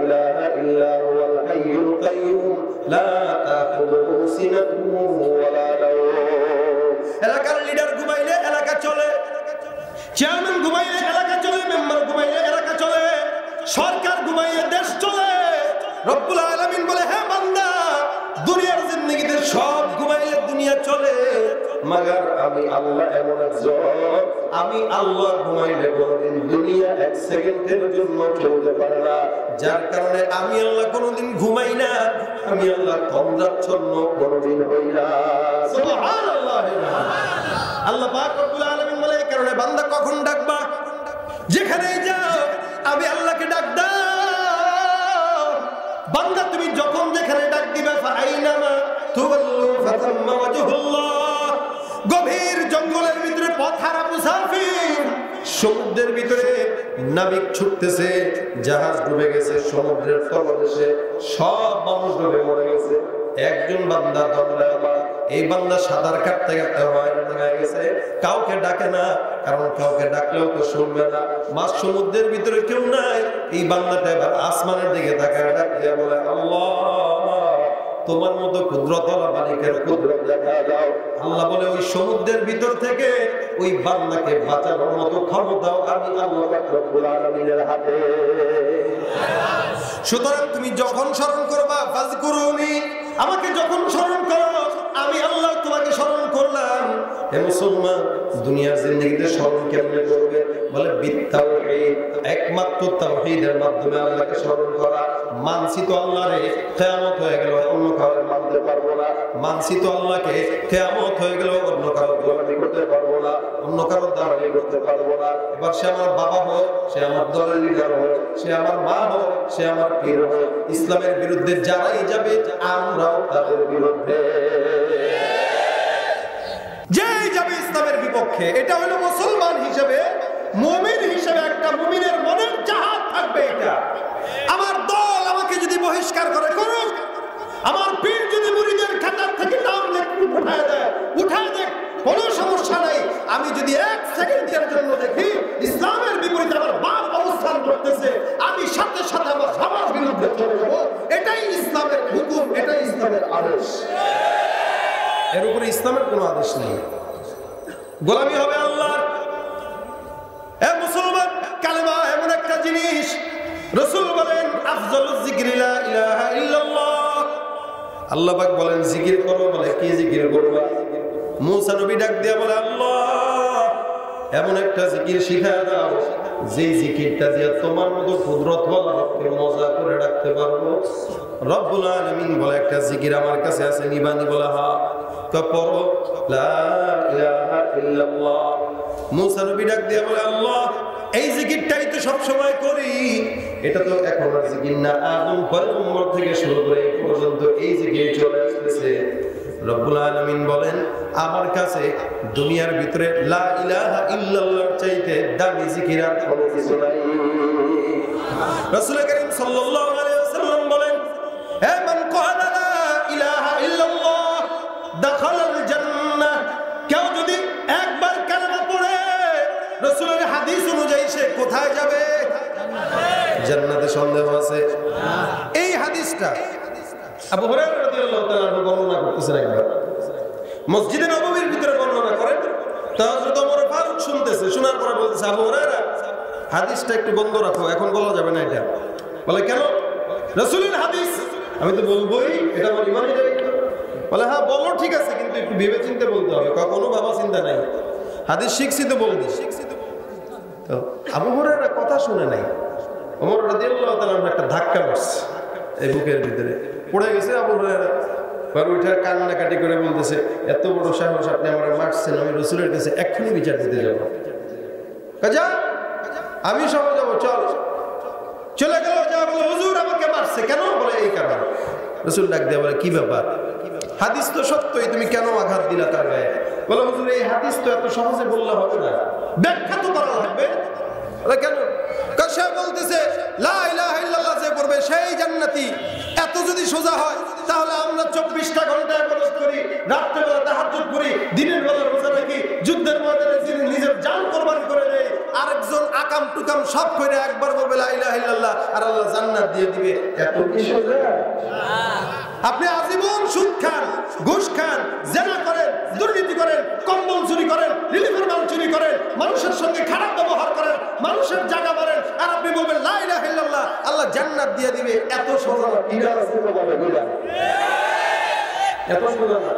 ইলাহা ইল্লা হুয়াল হাইয়ুল কাইয়্যুম লা তাখুযুহু সিনাতুন ওয়া লা নাওম। এলাকার লিডার ঘুমাইলে এলাকা চলে, চেয়ারম্যান ঘুমাইলে এলাকা চলে, মেম্বার ঘুমাইলে এলাকা চলে, সরকার ঘুমাইলে দেশ চলে। রব্বুল আলামিন বলে হ্যাঁ বান্দা দুনিয়ার জিন্দেগিতে সব ঘুমাইলে দুনিয়া চলে, মাগার আমি আল্লাহ এমন একজন, আমি আল্লাহ ঘুমাইলে কোনদিন দুনিয়া 1 সেকেন্ডের জন্য চলতে পারে না। যার কারণে আমি আল্লাহ কোনদিন ঘুমাই না, আমি আল্লাহ তন্দ্রাচ্ছন্ন কোনদিন হই না। সুবহানাল্লাহ। আল্লাহ পাক রব্বুল আলামিন বলে এই কারণে বান্দা কখন ডাকবা, যেখানেই যাও আমি আল্লাহকে ডাক দাও। বান্দা তুমি যখন যেখানে ডাক দিবা ফাআইনামা তুওয়াল্লু ফাতাম্মা ওয়াজহুল্লাহ। গভীর জঙ্গলের ভিতরে পথহারা মুসাফির, সমুদ্রের ভিতরে নাবিক ছুটতেছে, জাহাজ ডুবে গেছে সমুদ্রের তলদেশে, সব মানুষ ডুবে মরে গেছে। একজন বান্দা দণ্ডায়মান, এই বান্দা সাঁতার কাটতে কাটতে হয়রান হয়ে গেছে, কাউকে ডাকে না, কারণ কাউকে ডাকলেও তো শুনবে না। মাঝ সমুদ্রের ভিতরে কেউ নাই, এই বান্দাটা এবার আসমানের দিকে তাকায় ডাক দিয়ে বলে আল্লাহ তোমার মতো কুদরতওয়ালা মালিকের কুদরত দেখা দাও। আল্লাহ বলে ওই সমুদ্রের ভিতর থেকে ওই বান্দাকে বাঁচানোর মতো ক্ষমতাও আমি আল্লাহ রব্বুল আলামিনের হাতে। সুতরাং তুমি যখন স্মরণ করবা ফাজকুরুনি, আমাকে যখন স্মরণ করো আমি আল্লাহ তোমাকে স্মরণ করলাম। হে মুসলমান, দুনিয়ার জিন্দেগিতে স্মরণ কেমনে করবে? বলে বিত্তাওহীদ, একমাত্র তাওহীদের মাধ্যমে আল্লাহকে স্মরণ করা। মানছি তো আল্লাহরে, কিয়ামত হয়ে গেল অন্য কাউকে মানতে পারবো না। মানছি তো আল্লাহকে, কিয়ামত হয়ে গেল অন্য কারো গোলামি করতে পারবো না, অন্য কারো দালালি করতে পারবো না। এবার সে আমার বাবা হোক, সে আমার দলের লিডার হোক, সে আমার মা হোক, সে আমার পীর হোক, ইসলামের বিরুদ্ধে যারাই যাবে আমরাও তাদের বিরুদ্ধে। যেই যাবে ইসলামের বিপক্ষে, এটা হলো মুসলমান হিসেবে, মুমিন হিসেবে একটা মুমিনের মনের চাহাত থাকবে এটা। আমার দল আমাকে যদি বহিষ্কার করে করুক, আমার পীর যদি মুরিদের খাতার থেকে নাম উঠায় দেয়, কোনো সমস্যা নাই। আমি যদি 1 সেকেন্ডের জন্য দেখি ইসলামের বিপরীতে আমার বাপ অবস্থান করতেছে, আমি সাথে সাথে আমার সবার বিরুদ্ধে চলে যাব। এটাই ইসলামের হুকুম, এটাই ইসলামের আদেশ। এর উপরে ইসলামের কোনো আদেশ নেই। গোলামি হবে আল্লাহর। এ মুসলমান, কালেমা এমন একটা জিনিস, রাসূল বলেন আফজালুজ যিকরি লা ইলাহা ইল্লাল্লাহ। আল্লাহ পাক বলেন জিকির করো, বলে কি জিকির করবা? মুসা নবী ডাক দিয়া বলে আল্লাহ এমন একটা জিকির শিখায় দাও, যেই জিকিরটা দিয়ে তোমার মতো কুদরতওয়ালা রবকে মজা করে ডাকতে পারবো। রব্বুল আলামিন বলে একটা জিকির আমার কাছে আছে, নিবানি? বলে হ্যাঁ। তো পড়ো লা ইলাহা ইল্লাল্লাহ। মুসা নবী ডাক দিয়া বলে আল্লাহ এই জিকিরটাই তো সব সময় করি, এটা তো এখন আর জিকির না, আদম পয়গম্বর থেকে শুরু করে এই পর্যন্ত এই জিকির চলে আসতেছে। রব্বুল আলামিন বলেন আমার কাছে দুনিয়ার ভিতরে লা ইলাহা ইল্লাল্লাহর চাইতে দামি জিকির আর কোনো কিছু নাই। রাসূল করিম সাল্লাল্লাহু আলাইহি ওয়াসাল্লাম বলেন হে মান ক্বালা লা ইলাহা ইল্লাল্লাহ দাখালাল জান্নাহ। কেউ যদি একবার কালেমা পড়ে রাসূলের হাদিস অনুযায়ী সে কোথায় যাবে? জান্নাতে। সন্দেহ আছে? এই হাদিসটা আবু হুরায়রা রাদিয়াল্লাহু তাআলা বর্ণনা করতেছেন। একবার মসজিদে নববীর ভিতরে বর্ণনা করেন, তা হযরত ওমর ফারুক শুনতেছে, শোনার পরে বলতেছে আবু হুরায়রা হাদিসটা একটু বন্ধ রাখো, এখন বলা যাবে না এটা। বলে কেন? রাসূলের হাদিস। আমি তো বলবোই, এটা আমার ইমানি দায়িত্ব। বলে হ্যাঁ বলো, ঠিক আছে, কিন্তু একটু ভেবে চিন্তে বলতে হবে। কোনো ভাবা চিন্তা নাই, হাদিস শিখছি তো বলে দিই। তো আবু হুরায়রা কথা শুনে নাই, ওমর রাদিয়াল্লাহু তাআলা একটা ধাক্কা মারছে এই বুকের ভিতরে, পড়ে গেছে। আবু হুরায়রা উঠে কান্নাকাটি করে বলতেছে এত বড় সাহস, আপনি আমার মারছেন, আমি রাসূলের কাছে এক্ষুনি বিচার দিতে যাব। যা আমি সঙ্গে যাবো, চল। চলে গেল, যা বলে হুজুর আমাকে মারছে। কেন? বলে এই কারণে। রাসূল ডাক দিয়ে বলে কি ব্যাপার? হাদিস তো সত্যই, তুমি কেন আঘাত দিলা তার গায়ে? বলে হুজুর এই হাদিস তো এত সহজে বললে হবে না, ব্যাখ্যা তো করা লাগবে। কেন? সে বলতেছে লা ইলাহা ইল্লাল্লাহ যে পড়বে সেই জান্নাতি। এত যদি সোজা হয় তাহলে আমরা 24টা ঘন্টা ইবাদত করি, রাতের বেলা তাহাজ্জুদ করি, দিনের বেলা রোজা রাখি, যুদ্ধের ময়দানে যিনি নিজের জান কুরবান করে দেয়, আরেকজন আকাম টুকাম সব করে একবার বলবে লা ইলাহা ইল্লাল্লাহ আর আল্লাহ জান্নাত দিয়ে দিবে। এত কি সোজা? আপনি আজীবন সুদ খান, ঘুষ খান, জেনা করেন, দুর্নীতি করেন, কম্বল চুরি করেন, রিলিফের মাল চুরি করেন, মানুষের সঙ্গে খারাপ ব্যবহার করেন, মানুষের জায়গা মারেন, আর আপনি বলবেন লা ইলাহা ইল্লাল্লাহ আল্লাহ জান্নাত দিয়ে দিবে। এত সোজা না? এত সোজা না।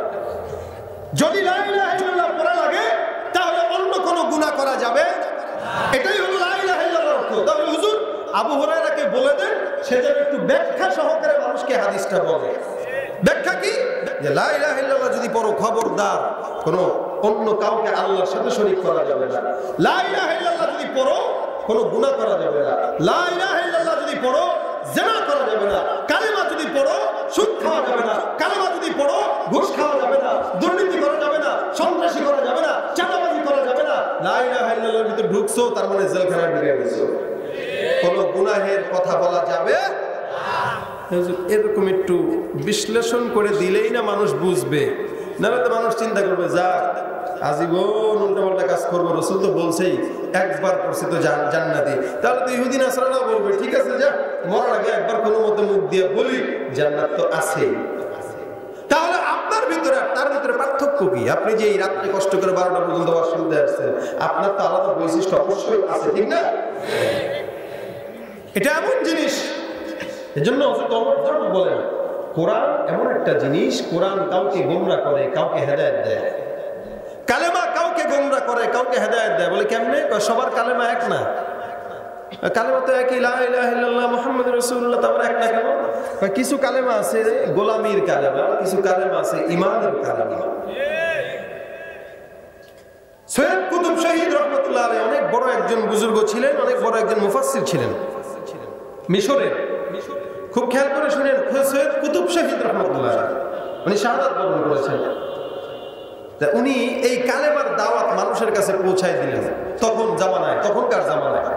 যদি লা ইলাহা ইল্লাল্লাহ পড়া লাগে তাহলে অন্য কোন গুনাহ করা যাবে। এটাই হলো লা ইলাহা ইল্লাল্লাহর অর্থ। তাহলে হুজুর আবু হুরায়রাকে বলে দেন সে যেন একটু ব্যাখ্যা সহকারে মানুষকে হাদিসটা বলে। ব্যাখ্যা কি? যে লা ইলাহা ইল্লাল্লাহ যদি পড়ো খবরদার কোনো অন্য কাউকে আল্লাহর সাথে শরীক করা যাবে না। লা ইলাহা ইল্লাল্লাহ যদি পড়ো কোনো গুনাহ করা যাবে না। লা ইলাহা ইল্লাল্লাহ যদি পড়ো জিনা করা যাবে না। কালেমা যদি পড়ো সুদ খাওয়া যাবে না। কালেমা যদি পড়ো ঘুষ খাওয়া যাবে না, দুর্নীতি করা যাবে না, সন্ত্রাসী করা যাবে না, চাঁদাবাজি করা যাবে না। লা ইলাহা ইল্লাল্লাহর ভিতরে ঢুকছো তার মানে জেলখানায় ঢুকে গেছো। কোনো গুনাহের কথা বলা যাবে না। এরকম একটু বিশ্লেষণ করে দিলেই না মানুষ বুঝবে, নাহলে তো মানুষ চিন্তা করবে যা আজীবন উল্টাপাল্টা কাজ করবো, রাসূল তো বলছেই একবার করছে তো জান্নাতি। তাহলে তো ইহুদি নাসারাও বলবে ঠিক আছে যা মরার আগে একবার কোনো মতে মুখ দিয়ে বলি জান্নাত তো আছেই। তাহলে আপনার ভিতরে তার ভিতরে পার্থক্য কি? আপনি যে এই রাত্রে কষ্ট করে 12টা পর্যন্ত ওয়াজ শুনতে আসছেন, আপনার তো আলাদা বৈশিষ্ট্য অবশ্যই আছে, ঠিক না? এটা এমন জিনিস, এজন্য বলেন কোরআন এমন একটা জিনিস, কোরআন কাউকে গোমরা করে কাউকে হেদায়েত দেয়। কালেমা কাউকে গোমরা করে কাউকে হেদায়েত দেয়। বলে কেমনে? সবার কালেমা এক না। কালেমা তো একই, লা ইলাহা ইল্লাল্লাহ মুহাম্মাদুর রাসূলুল্লাহ, তারপর এক না কেন? কিছু কালেমা আছে গোলামির কালেমা, কিছু কালেমা আছে ঈমানের কালেমা। সৈয়দ কুতুব শহীদ রহমাতুল্লাহ আলাইহি অনেক বড় একজন বুজুর্গ ছিলেন, অনেক বড় একজন মুফাসসির ছিলেন মিশরের। খুব খেয়াল করে শুনেন, সৈয়দ কুতুব শহীদ রহমাতুল্লাহ উনি শাহাদাত বরণ করেছেন। উনি এই কালেমার দাওয়াত মানুষের কাছে পৌঁছায় দিলেন তখনকার জামানায়।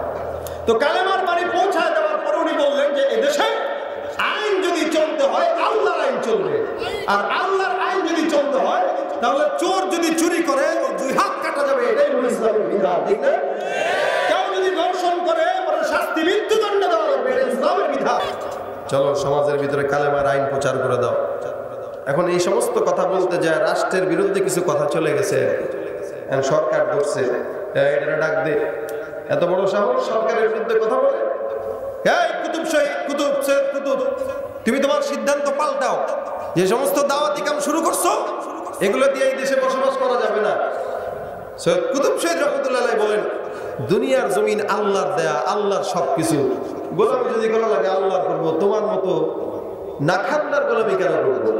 তো কালেমার বাণী পৌঁছায় দেওয়ার পরে উনি বললেন যে এদেশে আইন যদি চলতে হয় আল্লাহর আইন চলবে, আর আল্লাহর আইন যদি চলতে হয় তাহলে চোর যদি চুরি করে ওর 2 হাত কাটা যাবে, এটাই হলো ইসলামের বিধান, ঠিক না? কেউ যদি ধর্ষণ করে ওর শাস্তি মৃত্যুদণ্ড দেওয়া হবে, এটা ইসলামের বিধান। চলো সমাজের ভিতরে কালেমার আইন প্রচার করে দাও। এখন এই সমস্ত কথা বলতে যায় রাষ্ট্রের বিরুদ্ধে কিছু কথা চলে গেছে, সরকার ধরছে, এটা ডাক দে, এত বড় সাহস সরকারের বিরুদ্ধে কথা বলে। এই কুতুব শহীদ কুতুব সৈয়দ কুতুব, তুমি তোমার সিদ্ধান্ত পাল্টাও। যে সমস্ত দাওয়াতি কাম শুরু করছো এগুলো দিয়ে এই দেশে বসবাস করা যাবে না। সৈয়দ কুতুব শহীদ রহমাতুল্লাহ আলাইহি বলেন দুনিয়ার জমিন আল্লাহর দেয়া, আল্লাহর সবকিছু। গোলামি যদি করা লাগে আল্লাহর করবো, তোমার মতো নাখান্দার গোলামি কেন করবো?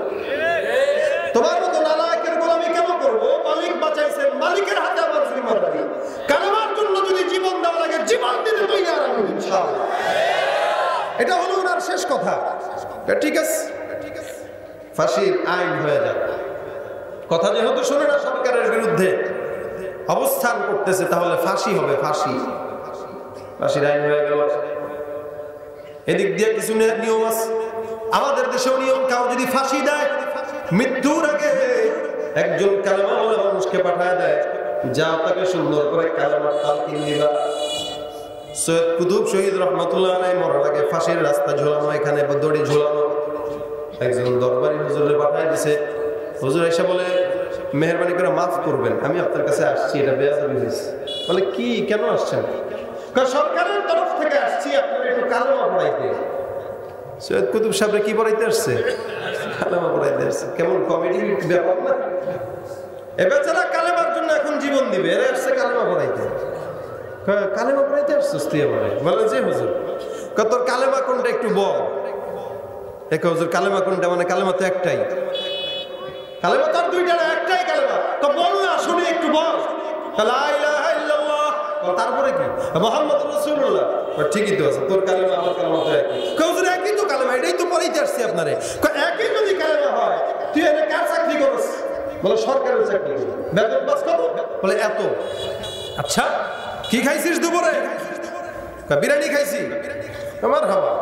তোমার মতো নালায়েকের গোলামি কেন করবো? মালিক বাঁচাইছেন, মালিকের হাতে আমার জিম্মাদারি। কালেমার জন্য যদি জীবন দেওয়া লাগে জীবন দিতে তৈরি আমি ইনশাআল্লাহ। এটা হলো ওনার শেষ কথা। ঠিক আছে, ফাঁসির আইন হয়ে যাবে। কথা যেহেতু শুনে না সরকারের বিরুদ্ধে অবস্থান করতেছে তাহলে ফাঁসি হবে, ফাঁসির আইন হয়ে গেল। এদিক দিয়ে কিছু নিয়ম আছে আমাদের দেশেও নিয়ম। কাউ যদি ফাঁসি দেয় মৃত্যুর আগে একজন কালেমা বলে মানুষকে পাঠায় দেয়, যা তাকে সুন্দর করে কালেমার তালকিন দিবা। সৈয়দ কুতুব শহীদ রহমাতুল্লাহ আলাইহি মরার আগে ফাঁসির রাস্তা ঝোলানো, এখানে দড়ি ঝোলানো। একজন দরবারি হুজুরে পাঠায় দিছে। হুজুর এসে বলে মেহেরবানি করে মাফ করবেন, আমি আপনার কাছে আসছি, এটা বেয়াদবি হয়েছে। বলে কি, কেন আসছেন? সরকারের তরফ থেকে আসছি আপনার একটু কালেমা পড়াইতে। সৈয়দ কুতুব সাহেব কি পড়াইতে আসছে? কালেমা পড়াইতে আসছে। কেমন কমেডি ব্যাপার না? এ বেচারা কালেমার জন্য এখন জীবন দিবে, এরা আসছে কালেমা পড়াইতে। কালেমা পড়াইতে আসছিস তুই আমারে? বলে যে হুজুর তোর কালেমা কোনটা একটু বল। একে হুজুর কালেমা কোনটা? মানে কালেমা তো একটাই। কালেমা তো আর দুইটা না, একটাই কালেমা। তো বল না, শুনি একটু বল। লা ইলাহা ইল্লাল্লাহ তারপরে কি মুহাম্মদ রাসূলুল্লাহ, ঠিকই তো আছে, তোর কালেমা আমার কালেমা তো একই। হুজুর একই তো কালেমা, এটাই তো পড়াইতে আসছি আপনারে। একই যদি কালেমা হয় তুই এনে কার চাকরি করস? বলে সরকারের চাকরি। বেতন পাস কত? বলে এত। আচ্ছা কি খাইছিস দুপুরে? বিরিয়ানি খাইছি। আমার হাবা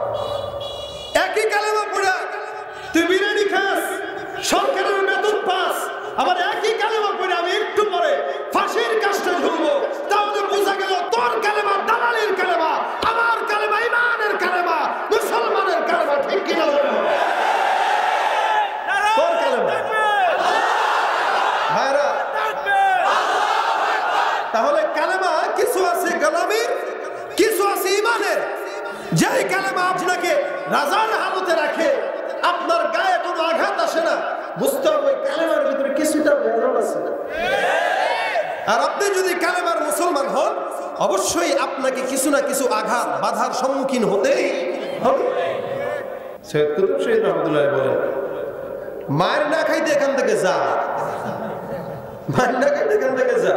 একই কালেমা পড়া তুই বিরিয়ানি খাস, সরকারের বেতন পাস, আবার একই কালেমা পড়ে আমি একটু পরে ফাঁসির কাজটা ঝুলবো, তাহলে বোঝা গেল তোর কালেমা দালালির কালেমা, আমার কালেমা ইমানের কালেমা, মুসলমানের কালেমা। ঠিক কিনা? তোর কালেমা ভাইরা। তাহলে কালেমা কিছু আছে গোলামীর, কিছু আছে ইমানের। যেই কালেমা আপনাকে রাজার হালতে রাখে, আপনার গায়ে কোনো আঘাত আসে না, বুঝতে হবে ওই কালেমার ভিতরে কিছুটা ভেজাল আছে। আর আপনি যদি কালেমার মুসলমান হন, অবশ্যই আপনাকে কিছু না কিছু আঘাত বাধার সম্মুখীন হতেই হবে। সৈয়দ কুতুব শহীদ রহমতুল্লাহ বলেন, মায়ের না খাইতে এখান থেকে যা, মায়ের না খাইতে এখান থেকে যা।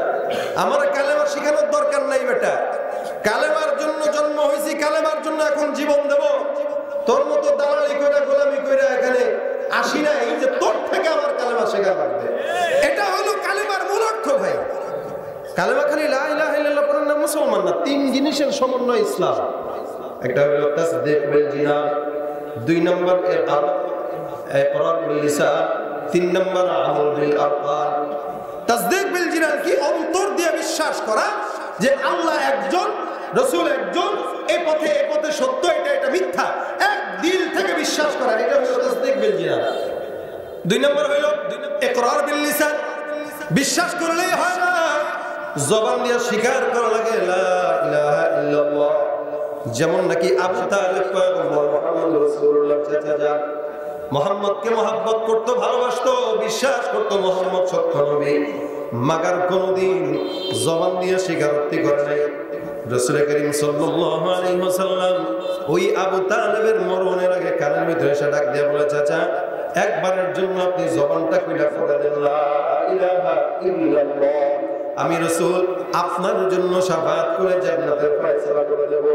আমার কালেমা শেখানোর দরকার নাই বেটা। কালেমার জন্য জন্ম হয়েছি, কালেমার জন্য এখন জীবন দেব। তোর মতো দালালি কইরা গোলামি কইরা এখানে আসি নাই যে তোর থেকে আমার কালেমা শেখা লাগবে। এটা হলো কালেমার মূল অর্থ ভাই। কালেমা খালি লা ইলাহা ইল্লাল্লাহ পড়ার নাম মুসলমান না। তিন জিনিসের সমন্বয় ইসলাম। একটা হলো তাসদীক বিল জিনান, দুই নম্বর ইকরার বিল লিসান, তিন নম্বর আমল বিল আরকান। তাসদীক বিল জিনান কি? অন্তর দিয়ে বিশ্বাস করা যে আল্লাহ একজন, রাসূল একজন, এই পথে সত্য, এটা মিথ্যা, এক দিল থেকে বিশ্বাস করা, এটা হলো তাসদীক বিল জিনান। দুই নম্বর হলো ইকরার বিল লিসান, বিশ্বাস করলেই হয় না, জবান দিয়ে স্বীকার করা লাগে লা ইলাহা ইল্লাল্লাহ। যেমন নাকি আবু তালেব পয়গম্বর মুহাম্মদ রাসূলুল্লাহ চাচা মুহাম্মদকে মহব্বত করতো, ভালোবাসতো, বিশ্বাস করতো মুহাম্মদ সত্য নবী, মাগার কোনদিন জবান দিয়ে স্বীকারোক্তি করে নাই। রাসূল করিম সাল্লাল্লাহু আলাইহি ওয়াসাল্লাম ওই আবু তালেবের মরণের আগে কানের ভিতরে এসে ডাক দিয়ে বলে, চাচা একবারের জন্য আপনি জবানটা খুলে পড়ে দেন লা ইলাহা ইল্লাল্লাহ, আমি রাসূল আপনার জন্য শাফাআত করে জান্নাতের ফয়সালা করে দেব।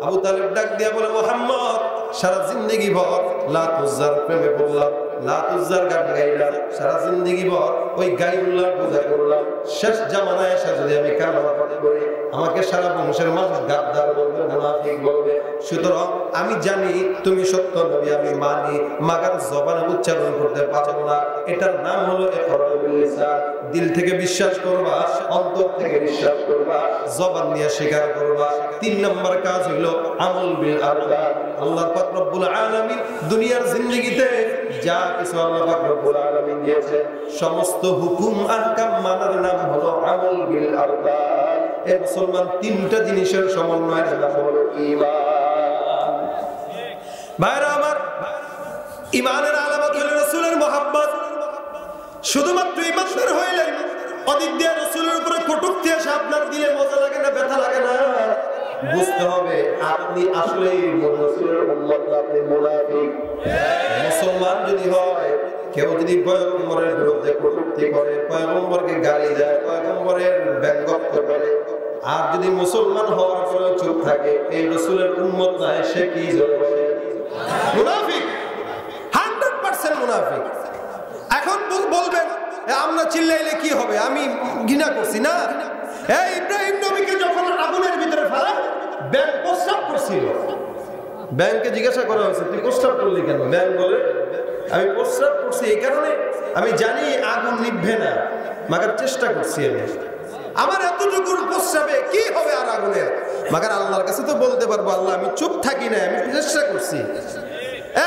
আবু তালেব ডাক দিয়া বলে, মুহাম্মদ সারা জিন্দেগি ভর লাত উজ্জার প্রেমে পড়লাম, লাত উজ্জার গান গাইলাম, সারা জিন্দেগি ভর ওই গায়ুল্লাহর পূজা করলাম, শেষ জামানায় এসে যদি আমি কালেমা পাঠ করি আমাকে সারা বংশের মানুষ গাদ্দার বলবে, মুনাফিক বলবে। সুতরাং আমি জানি তুমি সত্য নবী, আমি মানি, মাগার জবানে উচ্চারণ করতে পারবো না। এটার নাম হলো ইকরার বিল লিসান। দিল থেকে বিশ্বাস করবা, অন্তর থেকে বিশ্বাস করবা, জবান দিয়ে স্বীকার করবা। তিন নম্বর কাজ হলো আমল বিল আরকান। আল্লাহ পাক রব্বুল আলামিন দুনিয়ার জিন্দেগিতে যা কিছু আল্লাহ পাক রব্বুল আলামিন দিয়েছে, সমস্ত হুকুম আহকাম মানার নাম হলো আমল বিল আরকান। এই মুসলমান তিনটা জিনিসের সমন্বয়ের নাম হলো ঈমান। ভাইরা আমার, ঈমানের আলামত হলো রাসূলের মহব্বত। শুধুমাত্র ঈমানদার হইলেন, অদিক দিয়ে রাসূলের উপরে কটূক্তি আসে, আপনার দিলে মজা লাগে না, ব্যথা লাগে না, বুঝতে হবে আপনি আসলেই রাসূলের উম্মত না, আপনি মুনাফিক। মুসলমান যদি হয়, কেউ যদি পয়গম্বরের বিরুদ্ধে কটূক্তি করে, পয়গম্বরকে গালি দেয়, পয়গম্বরের ব্যঙ্গত্ব করে, আর যদি মুসলমান হওয়ার পরে চুপ থাকে, এই রাসূলের উম্মত না, সে কি বলে? মুনাফিক, 100% মুনাফিক। এখন বলবেন আমরা চিল্লাইলে কি হবে, আমি ঘৃণা করছি না। এই ইব্রাহিম নবীকে যখন আগুনের ভিতরে ফেলা, ব্যাঙ প্রস্রাব করছিল, ব্যাঙকে জিজ্ঞাসা করা হয়েছে তুই প্রস্রাব করলি কেন? ব্যাঙ বলে আমি প্রস্রাব করছি এই কারণে, আমি জানি আগুন নিভবে না, মাগার চেষ্টা করছি আমি, আমার এতটুকু প্রস্রাবে কি হবে আর আগুনের, মাগার আল্লাহর কাছে তো বলতে পারবো আল্লাহ আমি চুপ থাকি না, আমি চেষ্টা করছি।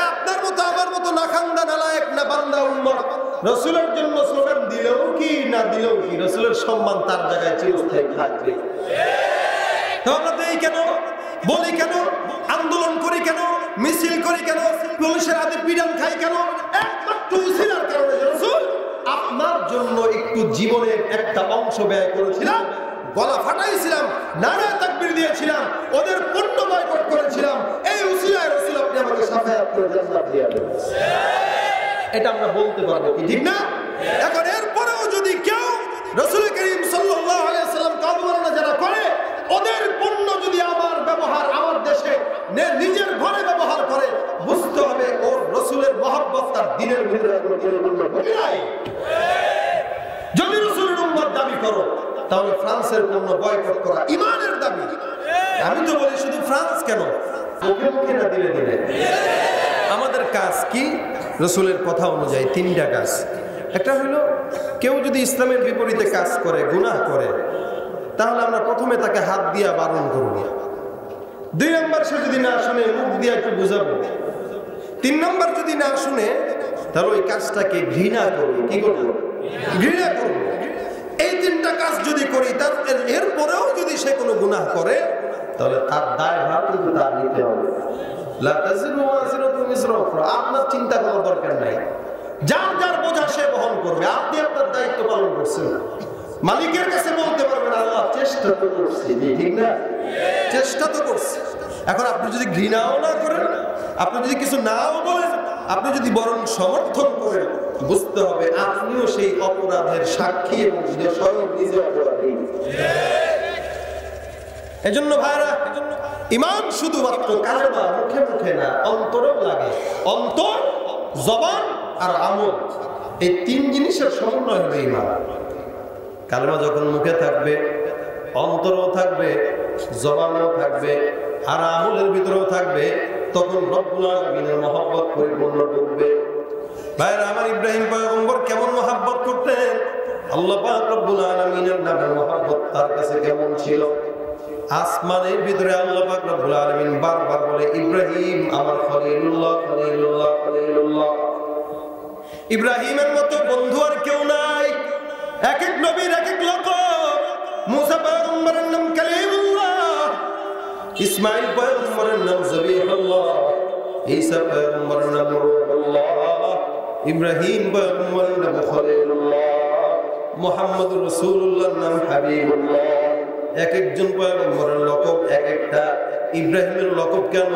আপনার মতো আমার মতো না খান্দা নালায়েক না বান্দা উম্মত রাসূলের জন্য স্লোগান দিলেও কি না দিলেও কি, রাসূলের সম্মান তার জায়গায় চিরস্থায়ী থাকবে। তো আমরা দেই কেন, বলি কেন, আন্দোলন করি কেন, মিছিল করি কেন, পুলিশের হাতে পিটান খাই কেন? একমাত্র উসিলার কারণে। রাসূল আপনার জন্য একটু জীবনের একটা অংশ ব্যয় করেছিলাম, গলা ফাটাইছিলাম, নারা তাকবীর দিয়েছিলাম, ওদের পণ্য বয়কট করেছিলাম, এই উসিলায় রাসূল আপনি আমাকে শাফায়াত করে জান্নাত দিয়ে দেবেন। এটা আমরা বলতে পারবো কি, ঠিক না? এখন এরপরেও যদি কেউ রাসূল করিম সাল্লাল্লাহু আলাইহি ওয়াসাল্লাম কাউমানা যারা করে, ওদের ব্যবহার আমার দেশে নিজের ঘরে ব্যবহার করে, বুঝতে হবে ওর রাসূলের মহব্বত তার দিনের ভিতরে নাই। যদি রাসূলের উম্মত দাবি করো তাহলে ফ্রান্সের পণ্য বয়কট করা ঈমানের দাবি। আমি তো বলি শুধু ফ্রান্স কেন, মুখে মুখে না দিলে দিলে। আমাদের কাজ কি? রাসূলের কথা অনুযায়ী তিনটা কাজ। একটা হলো কেউ যদি ইসলামের বিপরীতে কাজ করে, গুনাহ করে, তাহলে আমরা প্রথমে তাকে হাত দিয়া বারণ করব। 2 নম্বর সে যদি না শুনে মুখ দিয়ে একটু বুঝাবো। 3 নম্বর যদি না শুনে তাহলে ওই কাজটাকে ঘৃণা করবো। কি করবো? ঘৃণা করবো। এই 3টা কাজ যদি করি, তার এরপরেও যদি সে কোনো গুনাহ করে তাহলে তার দায়ভার কিন্তু তার নিতে হবে। লা তাজিরু ওয়াজিরাতুন বিজরা উখরা। আপনার চিন্তা করার দরকার নাই, যার যার বোঝা সে বহন করবে। আপনি আপনার দায়িত্ব পালন করছেন, মালিকের কাছে বলতে পারবেন আল্লাহ চেষ্টা তো করছি, ঠিক না? চেষ্টা তো করছি। এখন আপনি যদি ঘৃণাও না করেন, আপনি যদি কিছু নাও বলেন, আপনি যদি বরং সমর্থন করেন, বুঝতে হবে আপনিও সেই অপরাধের সাক্ষী এবং স্বয়ং নিজে অপরাধী। এজন্য ভাইরা, ঈমান শুধুমাত্র কালেমা মুখে মুখে না, অন্তরেও লাগে। অন্তর, জবান আর আমল, এই 3 জিনিসের সমন্বয় হবে ঈমান। কালেমা যখন মুখে থাকবে, অন্তরও থাকবে, জবানও থাকবে, আর আমলের ভিতরেও থাকবে, তখন রব্বুল আলামিনের মহব্বত পরিপূর্ণ করবে। ভাইরা আমার, ইব্রাহিম পয়গম্বর কেমন মহব্বত করতেন? আল্লাহ পাক রব্বুল আলামিনের নামের মহব্বত তার কাছে কেমন ছিল? আসমানের ভিতরে আল্লাহ পাক রব্বুল আলামিন বারবার বলে, ইব্রাহিম আমার খলিলুল্লাহ, খলিলুল্লাহ, খলিলুল্লাহ। ইব্রাহিমের মতো বন্ধু আর কেউ নাই। এক এক নবীর এক এক লকব। মুসা পয়গম্বরের নাম কালিমুল্লাহ, ইসমাঈল পয়গম্বরের নাম জবিহুল্লাহ, ঈসা পয়গম্বরের নাম রূহুল্লাহ, ইব্রাহিম পয়গম্বরের নাম খলিলুল্লাহ, মুহাম্মদুর রাসূলুল্লাহর নাম হাবিবুল্লাহ। এক একজন পয়গম্বরের লকব এক একটা। ইব্রাহিমের লকব কেন?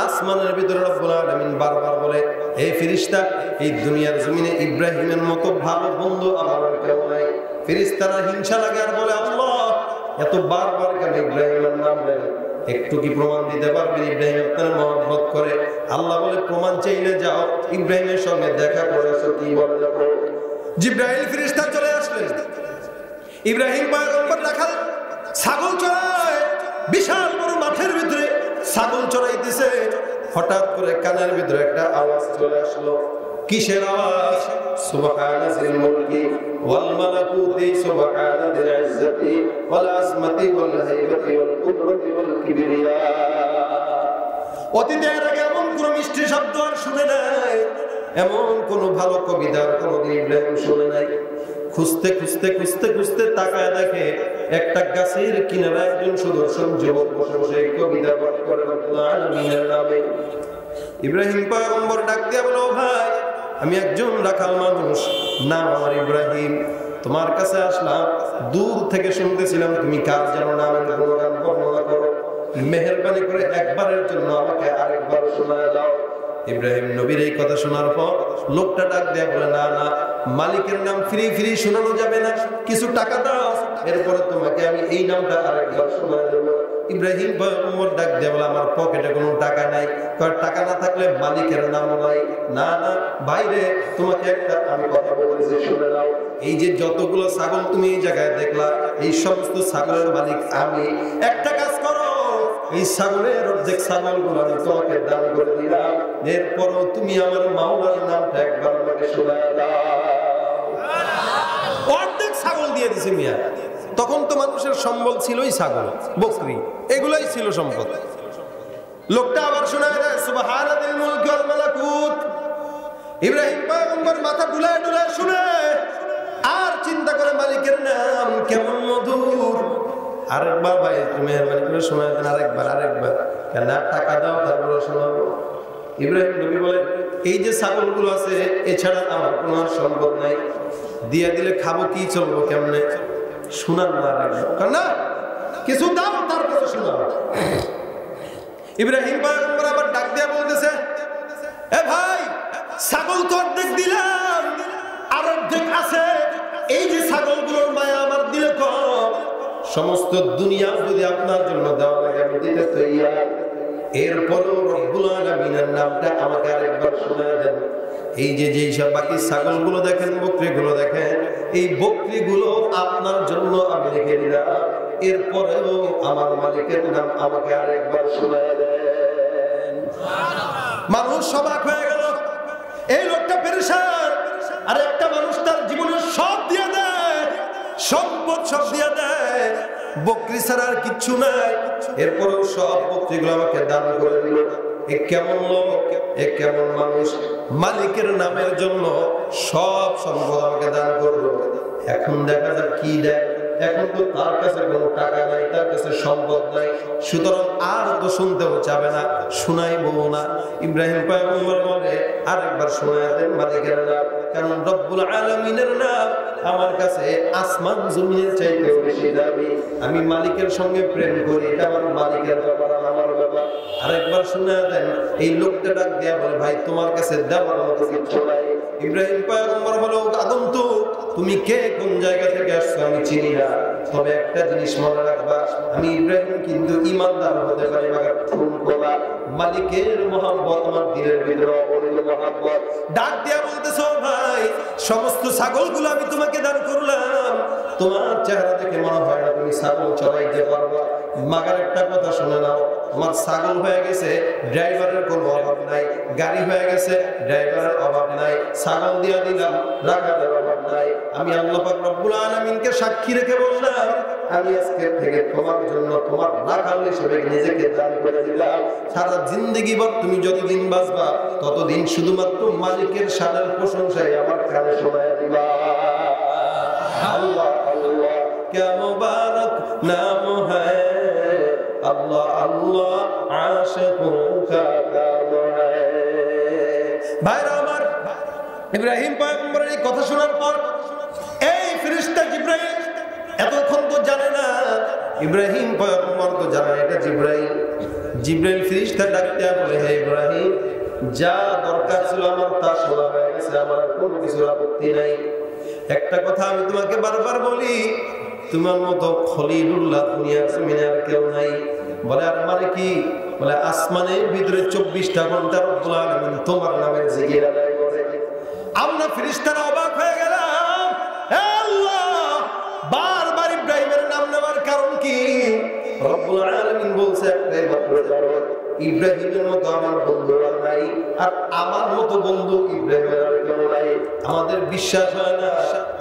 আসমানের ভিতরে রব্বুল আলামিন বারবার বলে, হে ফেরেশতা, এই দুনিয়ার জমিনে ইব্রাহিমের মতো ভালো বন্ধু আমার কেউ নাই। ফেরেশতারা হিংসা লাগে আর বলে, আল্লাহ এত বারবার কেন ইব্রাহিমের নাম নেন? একটু কি প্রমাণ দিতে পারবেন ইব্রাহিম আপনার মহব্বত করে? আল্লাহ বলে, প্রমাণ চাইলে যাও, ইব্রাহিমের সঙ্গে দেখা করেছো, কি বলে যাবো? জিবরাইল ফেরেশতা চলে আসলেন। ইব্রাহিম পয়গম্বর রাখাল ছাগল চড়ায়, বিশাল বড় মাঠের ভিতরে ছাগল চড়াইতেছে। হঠাৎ করে কানের ভিতরে একটা আওয়াজ চলে আসলো। কিসের আওয়াজ? সুবহানা জিল মুলকি ওয়াল মালাকুতি, সুবহানা যিল ইজ্জতি ওয়াল আজমাতি ওয়াল হাইবাতি ওয়াল কুদরতি ওয়াল কিবরিয়া। অতীতের আগে এমন কোন মিষ্টি শব্দ আর শুনে নাই, এমন কোন ভালো কবিতার কোনদিন ইব্রাহিম শুনে নাই। খুঁজতে খুঁজতে খুঁজতে খুঁজতে তাকায় দেখে একটা গাছের কিনারে একজন সুদর্শন যুবক বসে বসে কবিতা পাঠ করে রব্বুল আলামিনের নামে। ইব্রাহিম পয়গম্বর ডাক দিয়া বলো, ভাই আমি একজন রাখাল মানুষ, নাম আমার ইব্রাহিম, তোমার কাছে আসলাম। দূর থেকে শুনতেছিলাম তুমি কার যেন নামের গুণগান বর্ণনা করো, মেহেরবানি করে একবারের জন্য আমাকে আরেকবার শোনায় দাও। ইব্রাহিম নবীর এই কথা শোনার পর লোকটা ডাক দেয়া বলে, না না, মালিকের নাম ফ্রি ফ্রি শোনানো যাবে না, কিছু টাকা দাও, এরপরে তোমাকে আমি এই নামটা আরেকবার শোনায় দেবো। ইব্রাহিম পয়গম্বর ডাক দেয়া বলে, আমার পকেটে কোনো টাকা নাই। টাকা না থাকলে মালিকের নামও নাই। না না ভাইরে, তোমাকে একটা আমি কথা বলেছি, শুনে নাও। এই যে যতগুলো ছাগল তুমি এই জায়গায় দেখলা, এই সমস্ত ছাগলের মালিক আমি। একটা কাজ করো, এই ছাগলের অর্ধেক ছাগলগুলো আমি তোমাকে দান করে দিলাম, এরপরও তুমি আমার মাওলার নামটা একবার আমাকে শোনায় দাও। অর্ধেক ছাগল দিয়ে দিছে মিয়া। তখন তো মানুষের সম্বল ছিলই ছাগল, বকরি, এগুলাই ছিল সম্পদ। লোকটা আবার শোনায় দেয়, সুবহানা যিল মুলকি ওয়াল মালাকুত। ইব্রাহিম পয়গম্বর মাথা ডুলায় ডুলায় শুনে আর চিন্তা করে, মালিকের নাম কেমন মধুর। আরেকবার ভাই তুমি মেহরবানি করে শোনায় দেন, আরেকবার আরেকবার। কেন? টাকা দাও, তারপরে শোনাবো। ইব্রাহিম নবী বলে, এই যে ছাগলগুলো আছে এছাড়া আমার কোনো সম্পদ নাই, দিয়া দিলে খাবো কি, চলবো কেমনে? শোনান না আরেকবার, না কিছু দাও তারপরে শোনাবো। ইব্রাহিম পয়গম্বর আবার ডাক দিয়া বলতেছে, এ ভাই, ছাগল তো অর্ধেক দিলাম, আর অর্ধেক আছে। এই যে ছাগলগুলোর মায়া আমার দিলে কম, সমস্ত দুনিয়া যদি আপনার জন্য দেওয়া লাগে আমি দিতে তৈয়ার। এরপরেও রব্বুল আলামিনের নামটা আমাকে আরেকবার শোনায় দেন। এই যে সব বাকি ছাগলগুলো দেখেন, বকরিগুলো দেখেন, এই বকরিগুলো আপনার জন্য আমি রেখে দিলাম। এরপরেও আমার মালিকের নাম আমাকে আরেকবার শোনায় দেন। মানুষ সবাক হয়ে গেল, এই লোকটা পেরেশান। আর একটা মানুষ তার জীবনের সব দিয়ে দেয়, সম্পদ সব দিয়ে দেয়, বকরি ছাড়া আর কিচ্ছু নাই, এরপরেও সব বকরিগুলো আমাকে দান করে দিল। এ কেমন লোক, এ কেমন মানুষ, মালিকের নামের জন্য সব সম্পদ আমাকে দান করলো। এখন দেখা যাক কি দেয়। এখন তো তার কাছে কোনো টাকা নাই, তার কাছে সম্পদ নাই, সুতরাং আর তো শুনতেও চাবে না, শোনাইবো না। ইব্রাহিম পয়গম্বর বলে আরেকবার শোনায় দেন মালিকের নাম, কারণ রব্বুল আলামিনের নাম আমার কাছে আসমান জমিনের চাইতেও বেশি দামি। আমি মালিকের সঙ্গে প্রেম করি, এটা আমার মালিকের ব্যাপার, আমার ব্যাপার। আরেকবার শোনায় দেন। এই লোকটা ডাক দেয়া বলে ভাই তোমার কাছে দেওয়ার মতো কিছু নাই। ইব্রাহিম পয়গম্বর বলে আগন্তুক, তুমি কে, কোন জায়গা থেকে আসছো আমি চিনি না, তবে একটা জিনিস মনে রাখবা, আমি ইব্রাহিম কিন্তু ইমানদার হতে পারি, মালিকের মহব্বত আমার দিলের ভিতরে অবনীত মহব্বত। ডাক দিয়া বলতেছো ভাই সমস্ত ছাগলগুলো আমি তোমাকে দান করলাম, তোমার চেহারা দেখে মনে হয় না তুমি ছাগল চড়াইতে পারবা। মাগার একটা কথা শুনে নাও, তোমার ছাগল হয়ে গেছে, ড্রাইভারের কোনো অভাব নাই, গাড়ি হয়ে গেছে, ড্রাইভারের অভাব নাই, ছাগল দিয়া দিলাম, রাখালের অভাব নাই। আমি আল্লাহ পাক রব্বুল আলামিনকে সাক্ষী রেখে বললাম, আমি আজকে থেকে তোমার জন্য তোমার রাখাল হিসেবে নিজেকে দান করে দিলাম। সারা জিন্দগি ভর তুমি যতদিন বাঁচবা ততদিন শুধুমাত্র মালিকের শানের প্রশংসায় আমার কানে শোনায় দিবা। আল্লাহ আল্লাহ क्या मुबारक नाम है, अल्लाह अल्लाह आशिकों का काम है। ভাইরা আমার, ইব্রাহিম পয়গম্বরের এই কথা শোনার পর এই ফেরেশতা জিবরাইল এতক্ষণ তো জানে না, ইব্রাহিম পয়গম্বর তো জানে এটা জিবরাইল। জিবরাইল ফেরেশতা ডাকতে বলে হে ইব্রাহিম, যা দরকার ছিল আমার তা শোনা হয়ে গেছে, আমার কোনো কিছু আপত্তি নাই। একটা কথা আমি তোমাকে বারবার বলি, তোমার মতো খলিলুল্লাহ দুনিয়ার জমিনে আর কেউ নাই। বলে আর মানে কি? বলে আসমানের ভিতরে 24টা ঘন্টা রব্বুল আলামিন তোমার নামের জিকির আদায় করে। আমরা ফেরেশতারা অবাক হয়ে গেলাম, হে আল্লাহ বারবার ইব্রাহিমের নাম নেওয়ার কারণ কি? রব্বুল আলামিন বলছে একটাই মাত্র কারণ, ইব্রাহিমের মতো আমার বন্ধু আর নাই, আর আমার মতো বন্ধু ইব্রাহিমের আর কেউ নাই। আমাদের বিশ্বাস হয় না,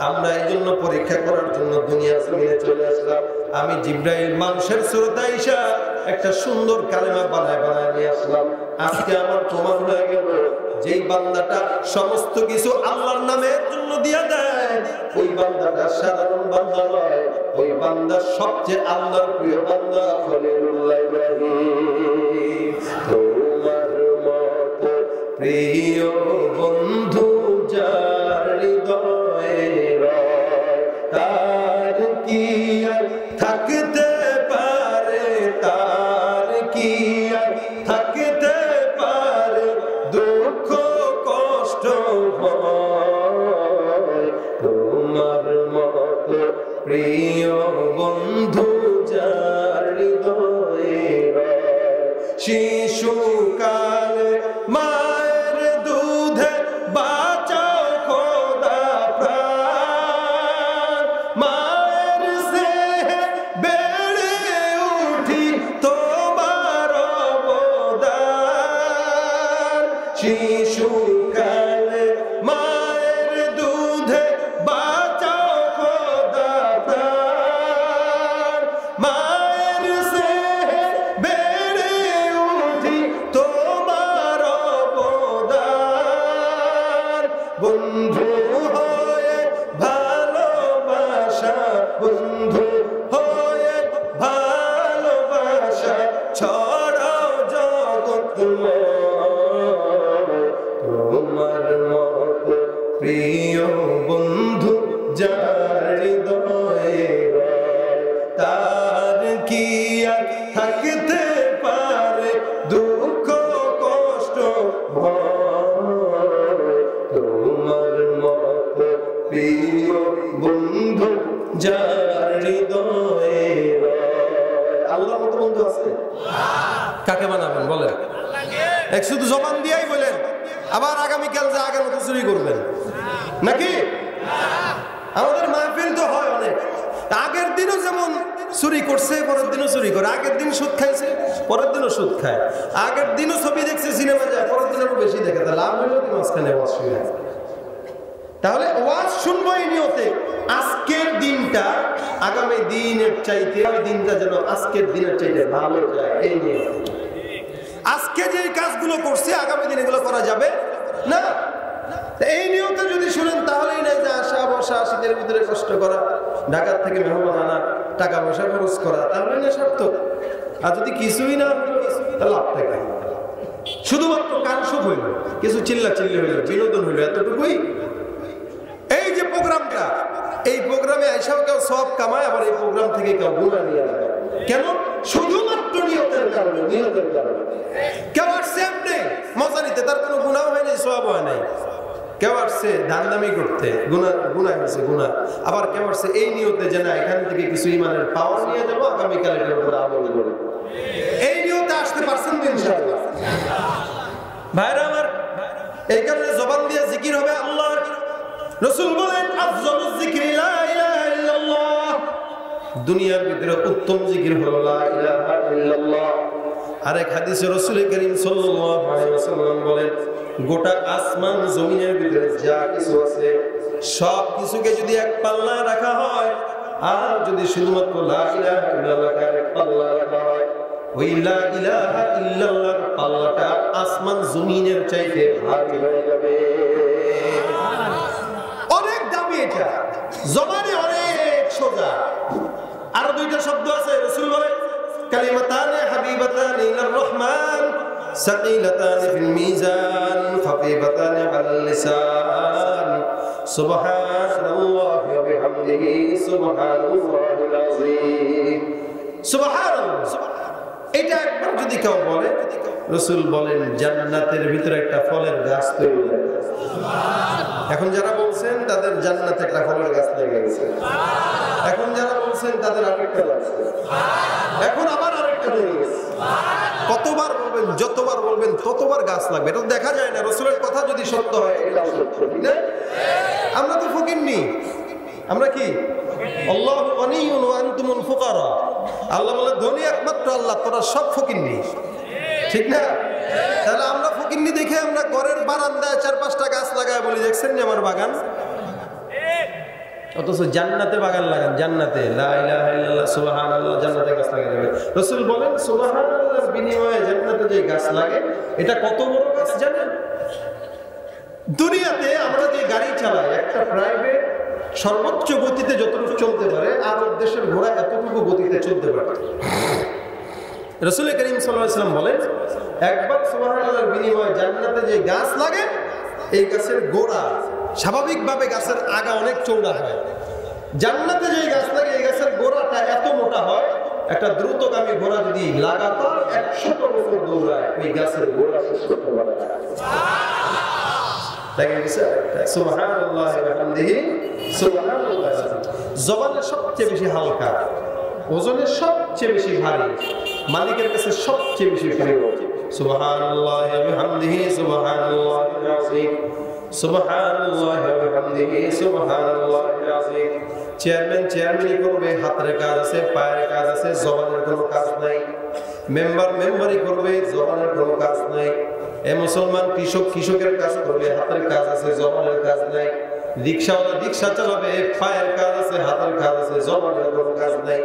আমরা এই জন্য পরীক্ষা করার জন্য দুনিয়া জমিনে চলে আসলাম। আমি জিবরাইল মানুষের সুরতে আইসা একটা সুন্দর কালেমা বানায় নিয়ে আসলাম। আজকে আমার প্রমাণ হয়ে গেল, যেই বান্দাটা সমস্ত কিছু আল্লাহর নামের জন্য দিয়া দেয়, ওই বান্দাটা সাধারণ বান্দা নয়, ওই বান্দা সবচেয়ে আল্লাহর প্রিয় বান্দা খলিলুল্লাহ ইব্রাহিম। তোমার মতো প্রিয় বন্ধু যার হৃদয়ে রয়, তার কি আর থাকতে পারে, তার কি আর থাকতে পারে দুঃখ কষ্ট ভয়। তোমার মতো প্রিয় বন্ধু যার হৃদয়ে রয়, শিশুকালে মায়ের দুধে বাঁচাও খোদা প্রাণ, মায়ের স্নেহে বেড়ে উঠি তোমার অবদান। শিশুকালে মায়ের দুধে বাঁচাও খোদা প্রাণ, মায়ের স্নেহে বেড়ে উঠি তোমার অবদান। বন্ধু হয়ে ভালোবাসা, বন্ধু হয়ে ভালোবাসা ছড়াও জগৎ। করবেন বলেন? এক শুধু জবান দিয়েই বলেন, আবার আগামীকাল যে আগের মতো চুরি করবেন নাকি? আমাদের মাহফিল তো হয় অনেক, আগের দিনও যেমন চুরি করছে পরের দিনও চুরি করে, আগের দিন সুদ খাইছে পরের দিনও সুদ খায়, আগের দিনও ছবি দেখছে সিনেমা যায় পরের দিন আরো বেশি দেখে, তা লাভ হলো কি মাঝখানে ওয়াজ শুনে? তাহলে ওয়াজ শুনবো এই নিয়তে আজকের দিনটা আগামী দিনের চাইতে ওই দিনটা যেন আজকের দিনের চাইতে ভালো যায়, এই নিয়তে। আজকে যে কাজগুলো করছে আগামী দিন এগুলো করা যাবে না, এই নিয়তে যদি শুনেন তাহলেই নাই যে আসা বসা শীতের ভিতরে কষ্ট করা, ঢাকার থেকে মেহমান আনা, টাকা পয়সা খরচ করা, তাহলে না সার্থক। আর যদি কিছুই না তাহলে লাভ থাকে, শুধুমাত্র কান সুখ হইল, কিছু চিল্লা চিল্লি হইল, বিনোদন হইল, এতটুকুই। এই যে প্রোগ্রামটা, এই প্রোগ্রামে আইসাও কেউ সব কামায়, আবার এই প্রোগ্রাম থেকে কেউ গুণা নিয়ে যায়। কেন? শুধুমাত্র নিয়তের কারণে, নিয়তের কারণে। কেউ আসছে এমনি মজা নিতে, তার কোনো গুণাও হয় নাই, সওয়াব হয় নাই। কেউ আসছে ধান্দামি করতে, গুণা হয়েছে গুণা। আবার কেউ আসছে এই নিয়তে যে না এখান থেকে কিছু ইমানের পাওয়ার নিয়ে যাবো, আগামীকাল এটার উপরে আমল করবো, এই নিয়তে আসতে পারছেন তো ইনশাআল্লাহ। ভাইরা আমার, এই কারণে জবান দিয়ে জিকির হবে আল্লাহর। রাসূল বলেন আফজালুজ যিকরি লা ইলাহা ইল্লাল্লাহ, দুনিয়ার ভিতরে উত্তম জিকির হলো লা ইলাহা ইল্লাল্লাহ। আরেক হাদিসে রাসূল করিম সাল্লাল্লাহু আলাইহি ওয়াসাল্লাম বলেন গোটা আসমান জমিনের ভিতরে যা কিছু আছে সব কিছুকে যদি এক পাল্লা রাখা হয়, আর যদি শুধুমাত্র লা ইলাহা ইল্লাল্লাহ এক পাল্লা রাখা হয়, ওই লা ইলাহা ইল্লাল্লাহর পাল্লাটা আসমান জমিনের চাইতে ভারী হয়ে যাবে। অনেক দামি এটা, জবানে অনেক সোজা। আর দুইটা শব্দ আছে, রাসূল বলেন কালিমাতানি হাবিবাতানি ইলার রহমান সাকিলাতানি ফিল মিজান খাফিফাতানি আলাল লিসান সুবহানাল্লাহি ওয়া বিহামদিহি সুবহানাল্লাহিল আযীম। সুবহানাল্লাহ, এটা একবার যদি কেউ বলে, রাসূল বলেন জান্নাতের ভিতরে একটা ফলের গাছ তৈরি হয়ে যাবে। এখন যারা বলছেন তাদের জান্নাতে একটা ফলের গাছ লেগে গেছে, এখন যারা বলছেন তাদের আরেকটা লাগছে, এখন আবার আরেকটা লেগে গেছে। কতবার বলবেন, যতবার বলবেন ততবার গাছ লাগবে। এটা দেখা যায় না, রাসূলের কথা যদি সত্য হয় এটাও সত্য, ঠিক না? আমরা তো ফকিরনি, আমরা কি? আল্লাহু গনিয়্যুন ওয়া আনতুমুল ফুকারা। আল্লাহ বলে ধনী একমাত্র আল্লাহ, তোরা সব ফকিরনি, ঠিক না? তাহলে আমরা ফকিরনি দেখে আমরা ঘরের বারান্দায় 4-5টা গাছ লাগায় বলি দেখছেন না আমার বাগান, অথচ জান্নাতে বাগান লাগান, জান্নাতে লা ইলাহা ইল্লাল্লাহ সুবহানাল্লাহ জান্নাতে গাছ লাগানো যাবে। রাসূল বলেন সুবহানাল্লাহর বিনিময়ে জান্নাতে যে গাছ লাগে এটা কত বড় গাছ জানেন? দুনিয়াতে আমরা যে গাড়ি চালাই, একটা প্রাইভেট সর্বোচ্চ গতিতে যতটুকু চলতে পারে, আরব দেশের ঘোড়া এতটুকু গতিতে চলতে পারে। রাসূল করিম সাল্লাল্লাহু আলাইহি ওয়াসাল্লাম বলেন একবার সুবহানাল্লাহর বিনিময়ে জান্নাতে যে গাছ লাগে, এই গাছের গোড়া, স্বাভাবিকভাবে গাছের আগা অনেক চৌড়া হয়, জান্নাতে যে গাছ লাগে এই গাছের গোড়াটা এত মোটা হয়, একটা দ্রুতগামী ঘোড়া যদি লাগাতার 100 কিলোমিটার দৌড়ায় ওই গাছের গোড়া শেষ করতে পারে না। সুবহানাল্লাহ ওয়া বিহামদিহি সুবহানাল্লাহ। জবানের সবচেয়ে বেশি হালকা, ওজনের সবচেয়ে বেশি ভারী, মালিকের কাছে সবচেয়ে বেশি প্রিয়। সুবহানাল্লাহ ওয়া বিহামদিহি সুবহানাল্লাহিল আযীম, সুবহানাল্লাহ ওয়া বিহামদিহি সুবহানাল্লাহিল আযীম। চেয়ারম্যান চেয়ারম্যানই করবে, হাতের কাজ আছে, পায়ের কাজ আছে, জবানের কোনো কাজ নাই। মেম্বার মেম্বারই করবে, জবানের কোনো কাজ নাই। এ মুসলমান কৃষক কৃষকের কাজ করবে, হাতের কাজ আছে, জবানের কাজ নাই। রিকশাওয়ালা রিকশা চালাবে, পায়ের কাজ আছে, হাতের কাজ আছে, জবানের কোনো কাজ নাই।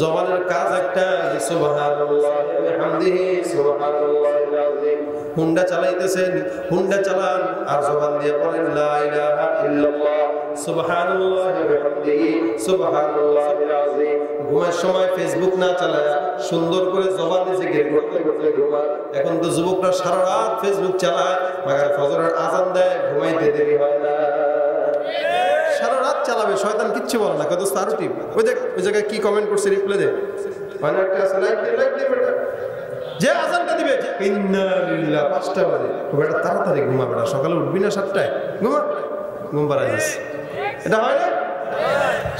জবানের কাজ একটা, সুবহানাল্লাহ ওয়া বিহামদিহি সুবহানাল্লাহিল আযীম। হুন্ডা চালাইতেছেন, হুন্ডা চালান আর জবান দিয়ে বলেন লা ইলাহা ইল্লাল্লাহ সুবহানাল্লাহ ওয়া বিহামদিহি সুবহানাল্লাহিল আযীম। ঘুমের সময় ফেসবুক না চালায় সুন্দর করে জবানে জিকির করতে করতে ঘুমায়। এখন তো যুবকরা সারা রাত ফেসবুক চালায়, মাগার ফজরের আযান দেয়, ঘুমাইতে দেরি হয় না, সারা রাত চালাবে, শয়তান কিচ্ছু বলে না, কত স্টার টিপ, ওই দেখ ওই জায়গায় কি কমেন্ট করছে, রিপ্লাই দে, মানে একটা আছে লাইক দে, লাইক দে বেটা, যে আযানটা দিবে ইন্না লিল্লাহ 5টা বাজে, বেটা তাড়াতাড়ি ঘুমা, বেটা সকালে উঠবি না 7টায়, ঘুমা, ঘুম পাড়ায় যাচ্ছে। এটা হয় না?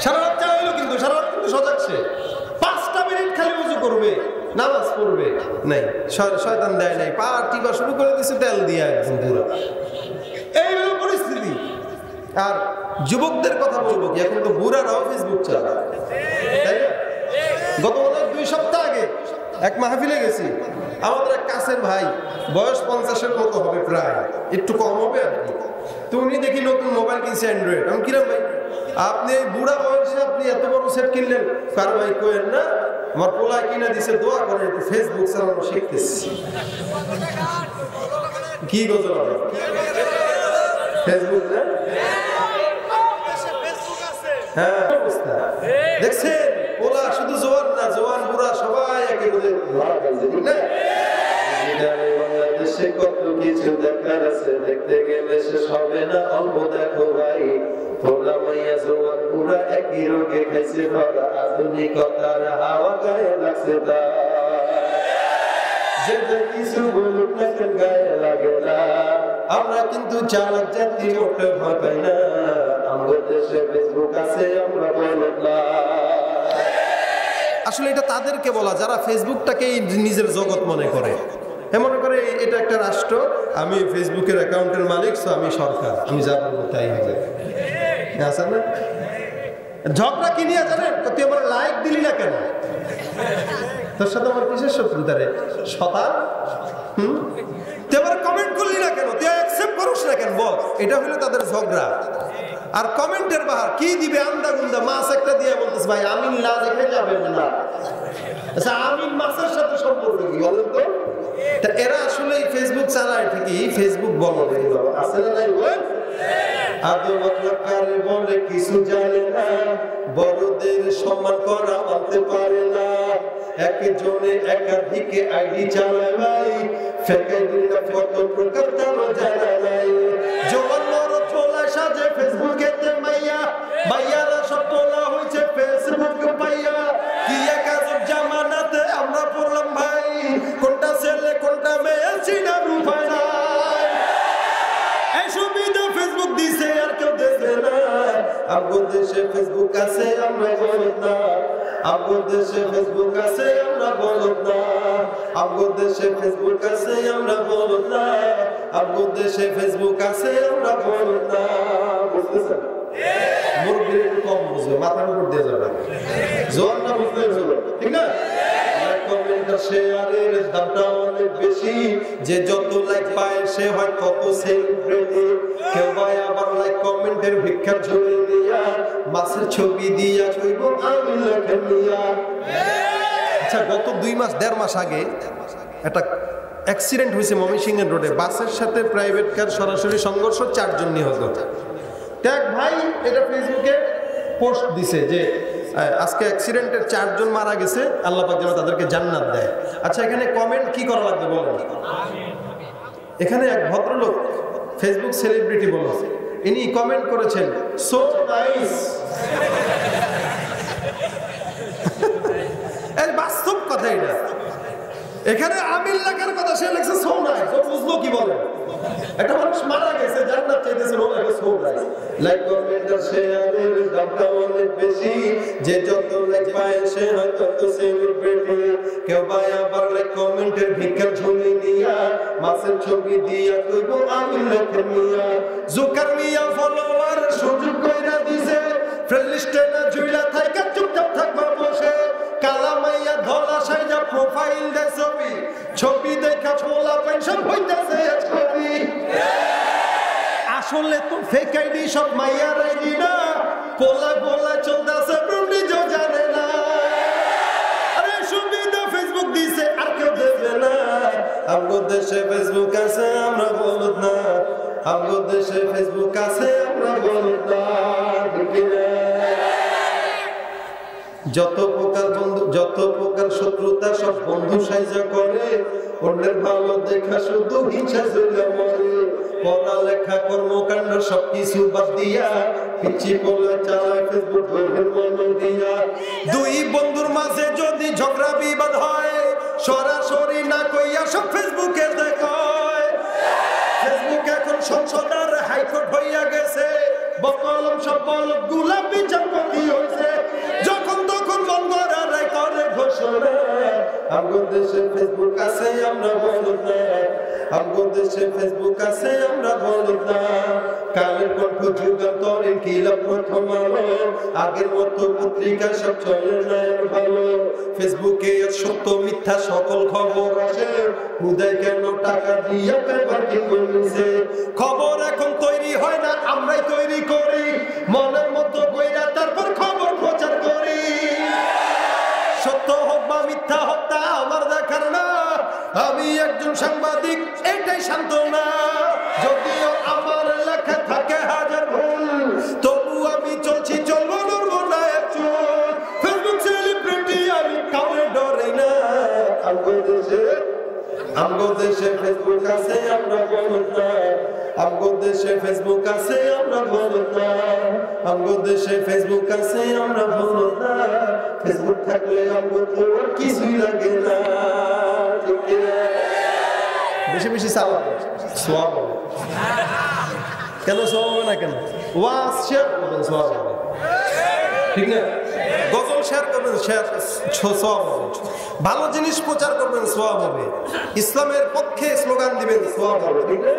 সারা রাত চালাইলো কিন্তু সারা রাত কিন্তু সজাগ সে, 5টা মিনিট খালি ওযু করবে, নামাজ পড়বে নাই, শয়তান দেয় নাই, পা টিপা শুরু করে দিচ্ছে তেল দিয়ে একদম পুরো। এই হলো পরিস্থিতি। আর যুবকদের কথা বলবো কি, এখন তো বুড়ারাও ফেসবুক চালায়, তাই না? গত 2 সপ্তাহ আগে এক মাহফিলে গেছি, আমাদের এক কাছের ভাই, বয়স 50-এর মতো হবে, প্রায় একটু কম হবে আর কি। তো উনি দেখি নতুন মোবাইল কিনছে অ্যান্ড্রয়েড। আমি কিরম ভাই, আপনি এই বুড়া বয়সে আপনি এত বড় সেট কিনলেন? কার ভাই কোয়েন না, আমার পোলায় কিনা দিছে, দোয়া করে একটু ফেসবুক চালানো শিখতেছি। কি গজল হবে ফেসবুক না? হ্যাঁ অবস্থা দেখছেন, ওলা শুধু জোয়ান না, জোয়ান বুড়া সবাই একেবারে বাংলাদেশে কত কিছু দেখার আছে, দেখতে গেলে শেষ হবে না। অল্প দেখো ভাই, পোলা মাইয়া জোয়ান বুড়া একই রোগে খাইছে ধরা, আধুনিকতার হাওয়া গায়ে লাগছে তা, যেটা কিছু বলুক না কেন গায়ে লাগে না। আমরা কিন্তু চালাক জাতি, ওটা ভয় পাই না। আমাদের দেশে ফেসবুক আছে, আমরা বলব না। আসলে এটা তাদেরকে বলা যারা ফেসবুকটাকে নিজের জগৎ মনে করে। মনে করে এটা একটা রাষ্ট্র, আমি ফেসবুকের অ্যাকাউন্টের মালিক, সো আমি সরকার, আমি যা বলবো তাই হবে। আছে না ঝগড়া কি নিয়ে জানেন? তুই আমার লাইক দিলি না কেন? তোর সাথে আমার কিসের শত্রুতা রে শতান? তুই আবার কমেন্ট করলি না কেন? তুই অ্যাকসেপ্ট করিস না কেন? বল। এটা হলো তাদের ঝগড়া। আর কমেন্টের বাহার কি দিবে? আন্দা গুন্দা মাছ একটা দিয়ে বলতেছে, ভাই আমিন না দেখে যাবেন না। আচ্ছা, আমিন মাছের সাথে সম্পর্ক কি বলেন তো? এরা আসলে ফেসবুক চালায় ঠিকই, ফেসবুক বলে আছে না নাই বলেন? বলে কিছু জানে না, বড়দের সম্মান করা মানতে পারে না, একজনে একাধিকে আইডি চালায় ভাই, ফেক আইডি না কত প্রকার তারা জানা নাই। জোয়ান মরদ পোলা সাজে ফেসবুকেতে মাইয়া, মাইয়ারা সব পোলা হইছে ফেসবুক পাইয়া। কি এক আজব জামানাতে আমরা পড়লাম ভাই, কোনটা ছেলে কোনটা মেয়ে চিনার উপায় নাই। এই সুবিধা ফেসবুক দিছে আর কেউ দেবে না। আমগো দেশে ফেসবুক আছে, আমরা বলব না। আমগো দেশে ফেসবুক আছে, আমরা বলব না। আমগো দেশে ফেসবুক আছে, আমরা বলব না। আমগো দেশে ফেসবুক আছে, আমরা বলব না। বুঝতেছেন? মুরগির একটু কম বুঝবে, মাথার উপর দিয়ে যাবে, জোয়ানটা বুঝতে হবে, ঠিক না? শেয়ারের দামটা অনেক বেশি, যে যত লাইক পায় সে হয় তত সেলিব্রিটি। কেউ ভাই আবার লাইক কমেন্টের ভিক্ষা ঝুলে দিয়া, মাছের ছবি দিয়া কইব আমি লেখেন নিয়া। আচ্ছা, গত 2-1.5 মাস আগে একটা অ্যাক্সিডেন্ট হয়েছে ময়মনসিংহের রোডে, বাসের সাথে প্রাইভেট কার সরাসরি সংঘর্ষ, 4 জন নিহত। এক ভাই এটা ফেসবুকে পোস্ট দিছে যে আজকে অ্যাক্সিডেন্টের 4 জন মারা গেছে, আল্লাহ পাক যেন তাদেরকে জান্নাত দেয়। আচ্ছা, এখানে কমেন্ট কি করা লাগবে বলেন? এখানে এক ভদ্রলোক ফেসবুক সেলিব্রিটি বলেছে, ইনি কমেন্ট করেছেন সো নাইস। এই বাস্তব কথা এটা। এখানে আমিল লেখার কথা, সে লেখছে সো নাইস। ও বুঝলো কি বলে? একটা মানুষ মারা গেছে, জান্নাত চাইতেছে, ও লেখে সো নাইস। লাইক কমেন্ট আর শেয়ারের দামটা অনেক বেশি, যে যত লাইক পায় সে হয় তত সেলিব্রিটি। কেউ ভাই আবার লাইক কমেন্টের ভিক্ষা ঝুলি নিয়া, মাছের ছবি দিয়া কইব আমি লেখে নিয়া। জোকার মিয়া ফলোয়ার সুযোগ কইরা দিছে, ফ্রেন্ড লিস্টে না জুইলা থাইকা চুপচাপ থাকবা বসে। কালা মাইয়া ধলা সাইজা প্রোফাইল দে ছবি, ছবি দেখা পোলা পেনশন হইতাছে ছবি। আসলে তো ফেক আইডি, সব মাইয়ার আইডি না, পোলা পোলা চলতেছে নিজেও জানে না। আরে সুবিধা ফেসবুক দিছে আর কেউ দেবে না। আমগো দেশে ফেসবুক আছে, আমরা বলব না। আমগো দেশে ফেসবুক আছে, আমরা বলব না। যত প্রকার বন্ধু, যত প্রকার শত্রুতা, সব বন্ধু সাইজা করে, অন্যের ভালো দেখা শুধু হিংসা জুলে মরে। পড়ালেখা কর্মকাণ্ড সবকিছু বাদ দিয়া, পিচ্ছি পোলা চালায় ফেসবুক মন দিয়া। 2 বন্ধুর মাঝে যদি ঝগড়া বিবাদ হয়, সরাসরি না কইয়া সব ফেসবুকে দেখায়। ফেসবুক এখন সংসদ আর হাইকোর্ট হইয়া গেছে, বকলম সব বলদ গুলা বিচারপতি হইছে। যখন তখন বন্ধরা রায় করে ঘোষণা, আমগো দেশে ফেসবুক আছে আমরা বলদ না, আমগো দেশে ফেসবুক আছে আমরা বলদ না। কালের কণ্ঠ যুগান্তর ইনকিলাব প্রথম আলো, আগের মতো পত্রিকা সব চলে না ভালো। ফেসবুকে সত্য মিথ্যা সকল খবর আসে, হুদাই কেন টাকা দিয়ে পেপার কিনছে। খবর এখন তৈরি হয় না, আমরাই তৈরি করি, মনের মতো কইরা তারপর খবর প্রচার করি। সত্য হোক বা মিথ্যা হোক তা আমার দেখার না, আমি একজন সাংবাদিক এটাই সান্ত্বনা। যদিও আমার লেখা থাকে হাজার ভুল, তবু আমি চলছি চলবো নড়বো না একটু। ফেসবুক সেলিব্রিটি আমি কাউরে ডরাই না। আমগো দেশে ফেসবুক আছে আমরা বলদ না, আমগো দেশে ফেসবুক আছে আমরা বলদ না, আমগো দেশে ফেসবুক আছে আমরা বলদ না। ফেসবুক থাকলে আমগো তো কিছুই লাগে না। বেশি বেশি চালাবো, সোয়াব হবে। কেন সোয়াব হবে না? কেন? ওয়াজ শেয়ার করবেন, সোয়াব হবে, ঠিক না? গজল শেয়ার করবেন, সোয়াব হবে। ভালো জিনিস প্রচার করবেন, সোয়াব হবে। ইসলামের পক্ষে স্লোগান দিবেন, সোয়াব হবে, ঠিক না?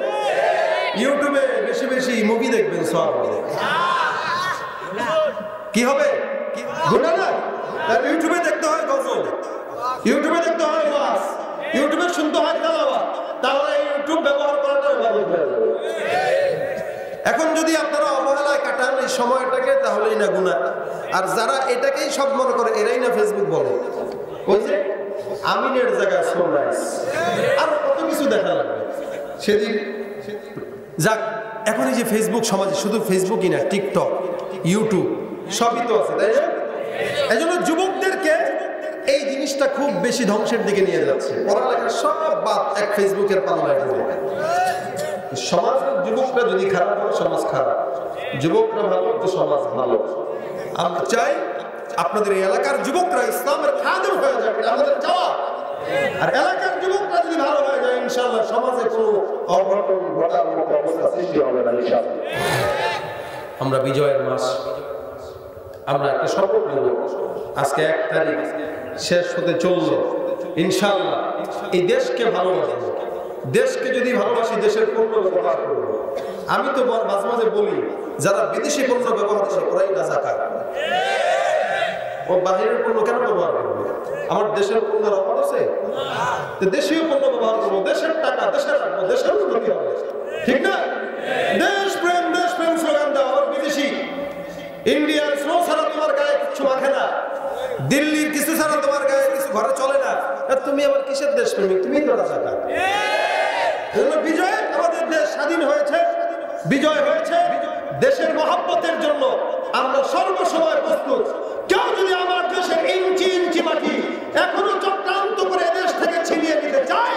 ইউটিউবে বেশি বেশি মুভি দেখবেন, সোয়াব হবে। কি হবে? গুনাহ না? ইউটিউবে দেখতে হয় গজল, ইউটিউবে দেখতে হয় ওয়াজ, ইউটিউবে শুনতে হয় তেলাওয়াত, তাহলে ইউটিউব ব্যবহার করাটা ভালো হয়ে যাবে। এখন যদি আপনারা অবহেলায় কাটান এই সময়টাকে, তাহলেই না গুনাহ। আর যারা এটাকেই সব মনে করে, এরাই না ফেসবুক বলে। ওই যে আমিনের জায়গায় সোনাইস, আর কত কিছু দেখা লাগবে সেদিন। যাক, এখন এই যে ফেসবুক সমাজে শুধু ফেসবুকই না, টিকটক, ইউটিউব সবই তো আছে, তাই না? এই জন্য যুবকদেরকে এই জিনিসটা খুব বেশি ধ্বংসের দিকে নিয়ে যাচ্ছে। পড়ালেখা সব বাদ, এক ফেসবুকের পাল্লায় পড়ে। সমাজের যুবকরা যদি খারাপ হয়, সমাজ খারাপ। যুবকরা ভালো তো সমাজ ভালো। আমরা চাই আপনাদের এই এলাকার যুবকরা ইসলামের খাদেম হয়ে যাবে, আমাদের চাওয়া। আর এলাকার যুবকরা যদি ভালো হয়ে যায়, ইনশাআল্লাহ সমাজে কোনো অঘটন ঘটার মতো অবস্থা সৃষ্টি হবে না, ইনশাআল্লাহ। আমরা বিজয়ের মাস, আমরা একটা শপথ নেব। আজকে 1 তারিখ শেষ হতে চললো, ইনশাআল্লাহ এই দেশকে ভালোবাসবো। দেশকে যদি ভালোবাসি, দেশের পণ্য ব্যবহার করবো। আমি তো মাঝে মাঝে বলি, যারা বিদেশি পণ্য ব্যবহার করে ওরাই রাজাকার। ও বাহিরের পণ্য কেন ব্যবহার করবে? আমার দেশের পণ্যের অভাব আছে? দেশীয় পণ্য ব্যবহার করবো, দেশের টাকা দেশে রাখবো, দেশের উন্নতি হবে, ঠিক না? দেশ প্রেম স্লোগান দাও। আবার বিদেশি ইন্ডিয়ান স্লো ছাড়া তোমার গায়ে কিছু মাখে না, দিল্লির কিছু ছাড়া তোমার গায়ে কিছু ঘরে চলে না। তুমি আবার কিসের দেশ প্রেমিক? তুমি তো রাজাকার। বিজয়, আমাদের দেশ স্বাধীন হয়েছে, বিজয় হয়েছে দেশের মহব্বতের জন্য। আমরা সর্বসময় প্রস্তুত। কেউ যদি আমার দেশের ইঞ্চি ইঞ্চি মাটি এখনো চক্রান্ত করে দেশ থেকে ছিনিয়ে নিতে চায়,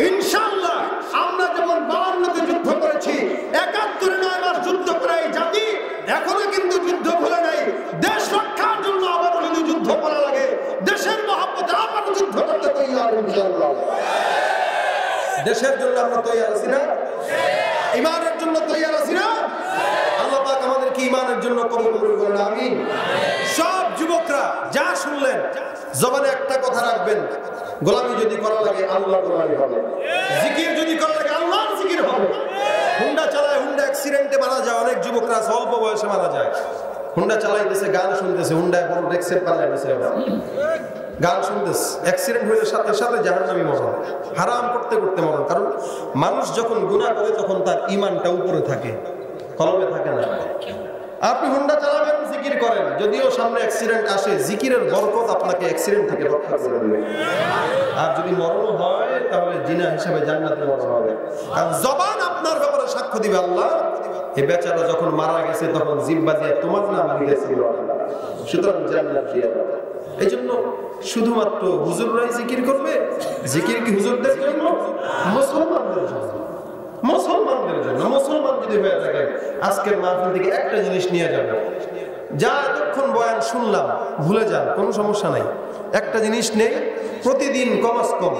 ইনশাআল্লাহ আমরা যেমন 52তে যুদ্ধ করেছি, 71 9 মাস যুদ্ধ করে এই জাতি এখনো কিন্তু যুদ্ধ ভুলে নাই। দেশ রক্ষার জন্য আবার যদি যুদ্ধ করা লাগে, দেশের মহব্বতে আবার যুদ্ধ করতে তৈরি, ইনশাআল্লাহ। দেশের জন্য আমরা তৈরি আছি না? ঈমানের জন্য তৈরি আছি না? আল্লাহ পাক আমাদেরকে ঈমানের জন্য কবুল করুন, আমিন। সব যুবকরা যা শুনলেন, জবানে একটা কথা রাখবেন, গোলামি যদি করা লাগে আল্লাহর গোলামি হবে, জিকির যদি করা লাগে আল্লাহর জিকির হবে। হুন্ডা চালায়, হুন্ডা অ্যাক্সিডেন্টে মারা যায়, অনেক যুবকরা অল্প বয়সে মারা যায়। হুন্ডা চালাইতেছে, গান শুনতেছে, হুন্ডা কোনো ডেক্সের পাল্লায় বসে গান শুনতেছে, অ্যাক্সিডেন্ট হয়ে সাথে সাথে জাহান্নামী মরণ, হারাম করতে করতে মরণ। কারণ মানুষ যখন গুনাহ করে তখন তার ঈমানটা উপরে থাকে, কলবে থাকে না। আপনি হুন্ডা চালাবেন, জিকির করেন, যদিও সামনে অ্যাক্সিডেন্ট আসে, জিকিরের বরকত আপনাকে অ্যাক্সিডেন্ট থেকে রক্ষা করে দেবে। আর যদি মরণ হয়, তাহলে জিনা হিসেবে জান্নাতে মরণ হবে। কারণ জবান আপনার ব্যাপারে সাক্ষ্য দিবে, আল্লাহ এই বেচারা যখন মারা গেছে তখন জিহ্বা দিয়ে তোমার নাম দিয়েছিল, সুতরাং জান্নাত দিয়ে দাও। এই জন্য শুধুমাত্র হুজুররাই জিকির করবে। জিকির কি হুজুরদের জন্য? মুসলমানদের জন্য। মুসলমানদের জন্য। মুসলমান যদি হয়ে থাকে, আজকের মাহফিল থেকে একটা জিনিস নিয়ে যাবে, যা এতক্ষণ বয়ান শুনলাম ভুলে যান, কোনো সমস্যা নাই। একটা জিনিস নেই, প্রতিদিন কমাস কম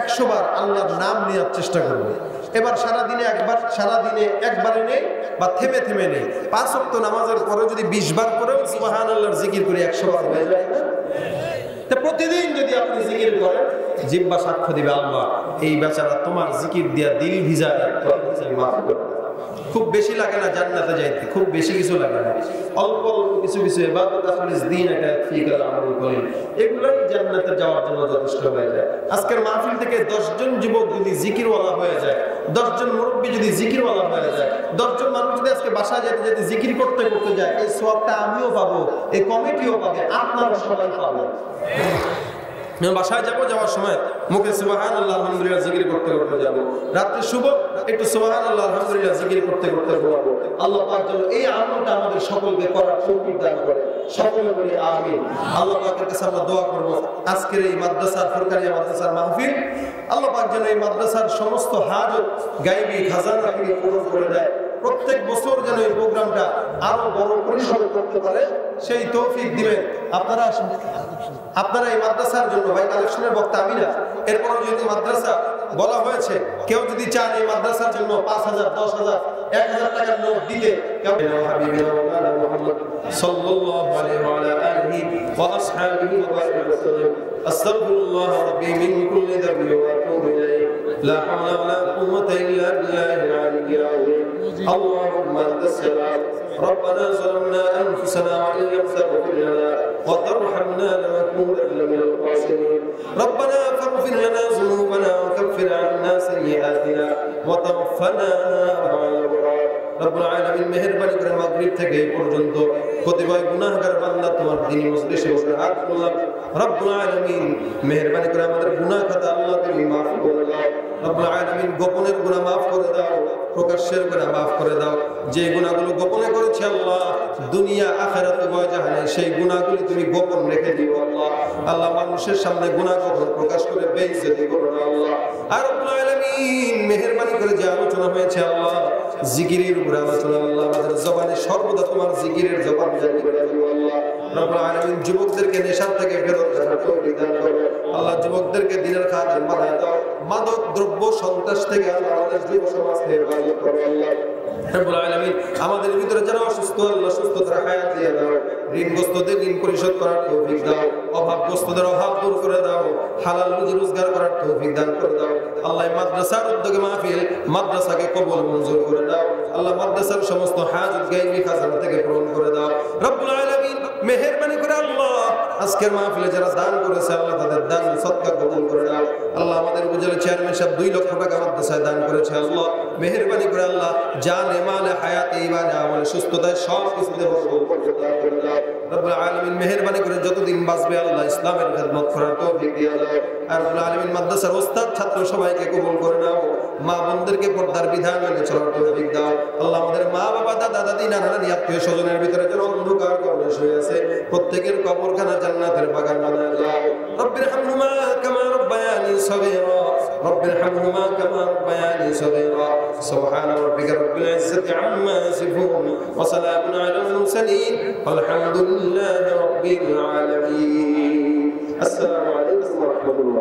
100 বার আল্লাহর নাম নেওয়ার চেষ্টা করবে। এবার সারাদিনে একবারে নেই বা থেমে থেমে নেই। 5 ওয়াক্ত নামাজের পরে যদি 20 বার করেও সুবহানাল্লাহর জিকির করে 100 বার হয়ে যায়। প্রতিদিন যদি আপনি জিকির করেন, জিহ্বা সাক্ষ্য দিবে আল্লাহ এই বেচারা তোমার জিকির দিয়া দিল ভিজা মাফ করে। খুব বেশি লাগে না জান্নাতে যাইতে, খুব বেশি কিছু লাগে না, অল্প অল্প কিছু কিছু ইবাদত আখলিস দিন এটা ফিকাল আমল করেন, এগুলাই জান্নাতে যাওয়ার জন্য যথেষ্ট হয়ে যায়। আজকের মাহফিল থেকে 10 জন যুবক যদি জিকিরওয়ালা হয়ে যায়, 10 জন মুরব্বী যদি জিকিরওয়ালা হয়ে যায়, 10 জন মানুষ যদি আজকে বাসায় যেতে যেতে জিকির করতে করতে যায়, এই সওয়াবটা আমিও পাবো, এই কমিটিও পাবে, আপনারা সবাই পাবেন। বাসায় যাবো, যাওয়ার সময় মুখে সুবহানাল্লাহ আলহামদুলিল্লাহ জিকির করতে করতে যাবো, রাত্রে শুভ একটু সুবহানাল্লাহ আলহামদুলিল্লাহ জিকির করতে করতে ঘুমাবো। আল্লাহ পাক যেন এই আমলটা আমাদের সকলকে করার তৌফিক দান করে, সকলে বলি আমিন। আল্লাহ পাকের কাছে আমরা দোয়া করবো আজকের এই মাদ্রাসার ফুরকানিয়া মাদ্রাসার মাহফিল, আল্লাহ পাক যেন এই মাদ্রাসার সমস্ত হাজত গায়বী খাজানা থেকে পূরণ করে দেয়। প্রত্যেক বছর যেন এই প্রোগ্রামটা আরো বড় পরিসরে করতে পারে সেই তৌফিক দিবেন। আপনারা এই মাদ্রাসার জন্য, ভাই কালেকশনের বক্তা আমি না, এরপর যদি মাদ্রাসা বলা হয়েছে, কেউ যদি চান এই মাদ্রাসার জন্য 5,000, 10,000, 1,000 টাকার নোট দিতে, সাল্লাল্লাহু আলাইহি ওয়া আলা আলিহি ওয়া আসহাবিহি ওয়া সাল্লাম। আস্তাগফিরুল্লাহ রাব্বি মিন কুল্লি যামবি ওয়া আতুবু ইলাইহি লা হাওলা ওয়া লা কুওয়াতা ইল্লা বিল্লাহিল আলিয়্যিল আযীম। আল্লাহুম্মা আনতাস সালাম ربنا ظلمنا أنفسنا وإن لم تغفر لنا وترحمنا لنكونن من الخاسرين ربنا فاغفر لنا ذنوبنا وكفر عنا سيئاتنا وتوفنا مع الأبرار রব্বুল আলামিন মেহেরবানি করে মাগরিব থেকে এই পর্যন্ত কতিপয় গুনাহগার বান্দা তোমার দ্বীন মজলিসে বসে হাত তুললাম, রব্বুল আলামিন মেহেরবানি করে আমাদের গুনাহ খাতা আল্লাহ তুমি মাফ করে দাও। রব্বুল আলামিন গোপনের গুনাহ মাফ করে দাও, প্রকাশ্যের গুনাহ মাফ করে দাও। যে গুনাহগুলো গোপনে করেছি আল্লাহ, দুনিয়া আখিরাতে ভয় জাহানে সেই গুনাহগুলি তুমি গোপন রেখে দিও আল্লাহ। আল্লাহ মানুষের সামনে গুনাহ কখনো প্রকাশ করে বেইজ্জতি করো না আল্লাহ। আর রব্বুল আলামিন মেহেরবানি করে যে আলোচনা হয়েছে আল্লাহ, জিকিরের উপরে আলোচনা আল্লাহ, আমাদের জবানে সর্বদা তোমার জিকিরের জবান জারি করে দিও আল্লাহ। রব্বুল আলামিন যুবকদেরকে নেশার থেকে ফেরত রাখার তৌফিক দান করো আল্লাহ, যুবকদেরকে দ্বীনের খাদেম বানায় দাও, মাদক দ্রব্য সন্ত্রাস থেকে আল্লাহ আমাদের যুব সমাজকে হেফাজত করো আল্লাহ। রব্বুল আলামিন আমাদের ভিতরে যারা অসুস্থ আল্লাহ সুস্থতার হায়াত দিয়ে দাও, ঋণগ্রস্তদের ঋণ পরিশোধ করার তৌফিক দাও, অভাবগ্রস্তদের অভাব দূর করে দাও, হালাল রুজি রোজগার করার তৌফিক দান করে দাও আল্লাহ। মাদ্রাসার উদ্যোগে মাহফিল, মাদ্রাসাকে কবুল মঞ্জুর করে দাও আল্লাহ, মাদ্রাসার সমস্ত হাজত গায়বী খাজানা থেকে পূরণ করে দাও রব্বুল আলামিন। মেহেরবানি করে আল্লাহ আজকের মাহফিলে যারা দান করেছে আল্লাহ তাদের দান সদকা কবুল করে দাও আল্লাহ। আমাদের উপজেলা চেয়ারম্যান সাহেব 2 লক্ষ টাকা মাদ্রাসায় দান করেছে আল্লাহ, মেহেরবানি করে আল্লাহ জানে মালে হায়াতে ইবাদে আমলে সুস্থতায় সব কিছুতে ভরপুর করে দাও রব্বুল আলামিন। মেহেরবানি করে যতদিন বাঁচবে আল্লাহ ইসলামের খেদমত করার তৌফিক দিয়ে দাও। আর রব্বুল আলামিন মাদ্রাসার ওস্তাদ ছাত্র সবাইকে কবুল করে নাও, মা বোনদেরকে পর্দার বিধান মেনে চলার তৌফিক দাও আল্লাহ। আমাদের মা বাবা দাদা দাদি নানা নানি আত্মীয় স্বজনের ভিতরে যারা অন্ধকার কবরে শুয়ে আছে প্রত্যেকের কবরখানা জান্নাতের বাগান বানায় দাও। রব্বিরহামহুমা কামা রব্বায়ানি সগীরা, রব্বিরহামহুমা কামা রব্বায়ানি সগীরা। সুবহান রাব্বিকা রাব্বিল ইজ্জাতি আম্মা ইয়াসিফুন ওয়া সালামুন আলাল মুরসালিন ওয়ালহামদুলিল্লাহি রাব্বিল আলামিন। আসসালামু আলাইকুম ওয়া রাহমাতুল্লাহ।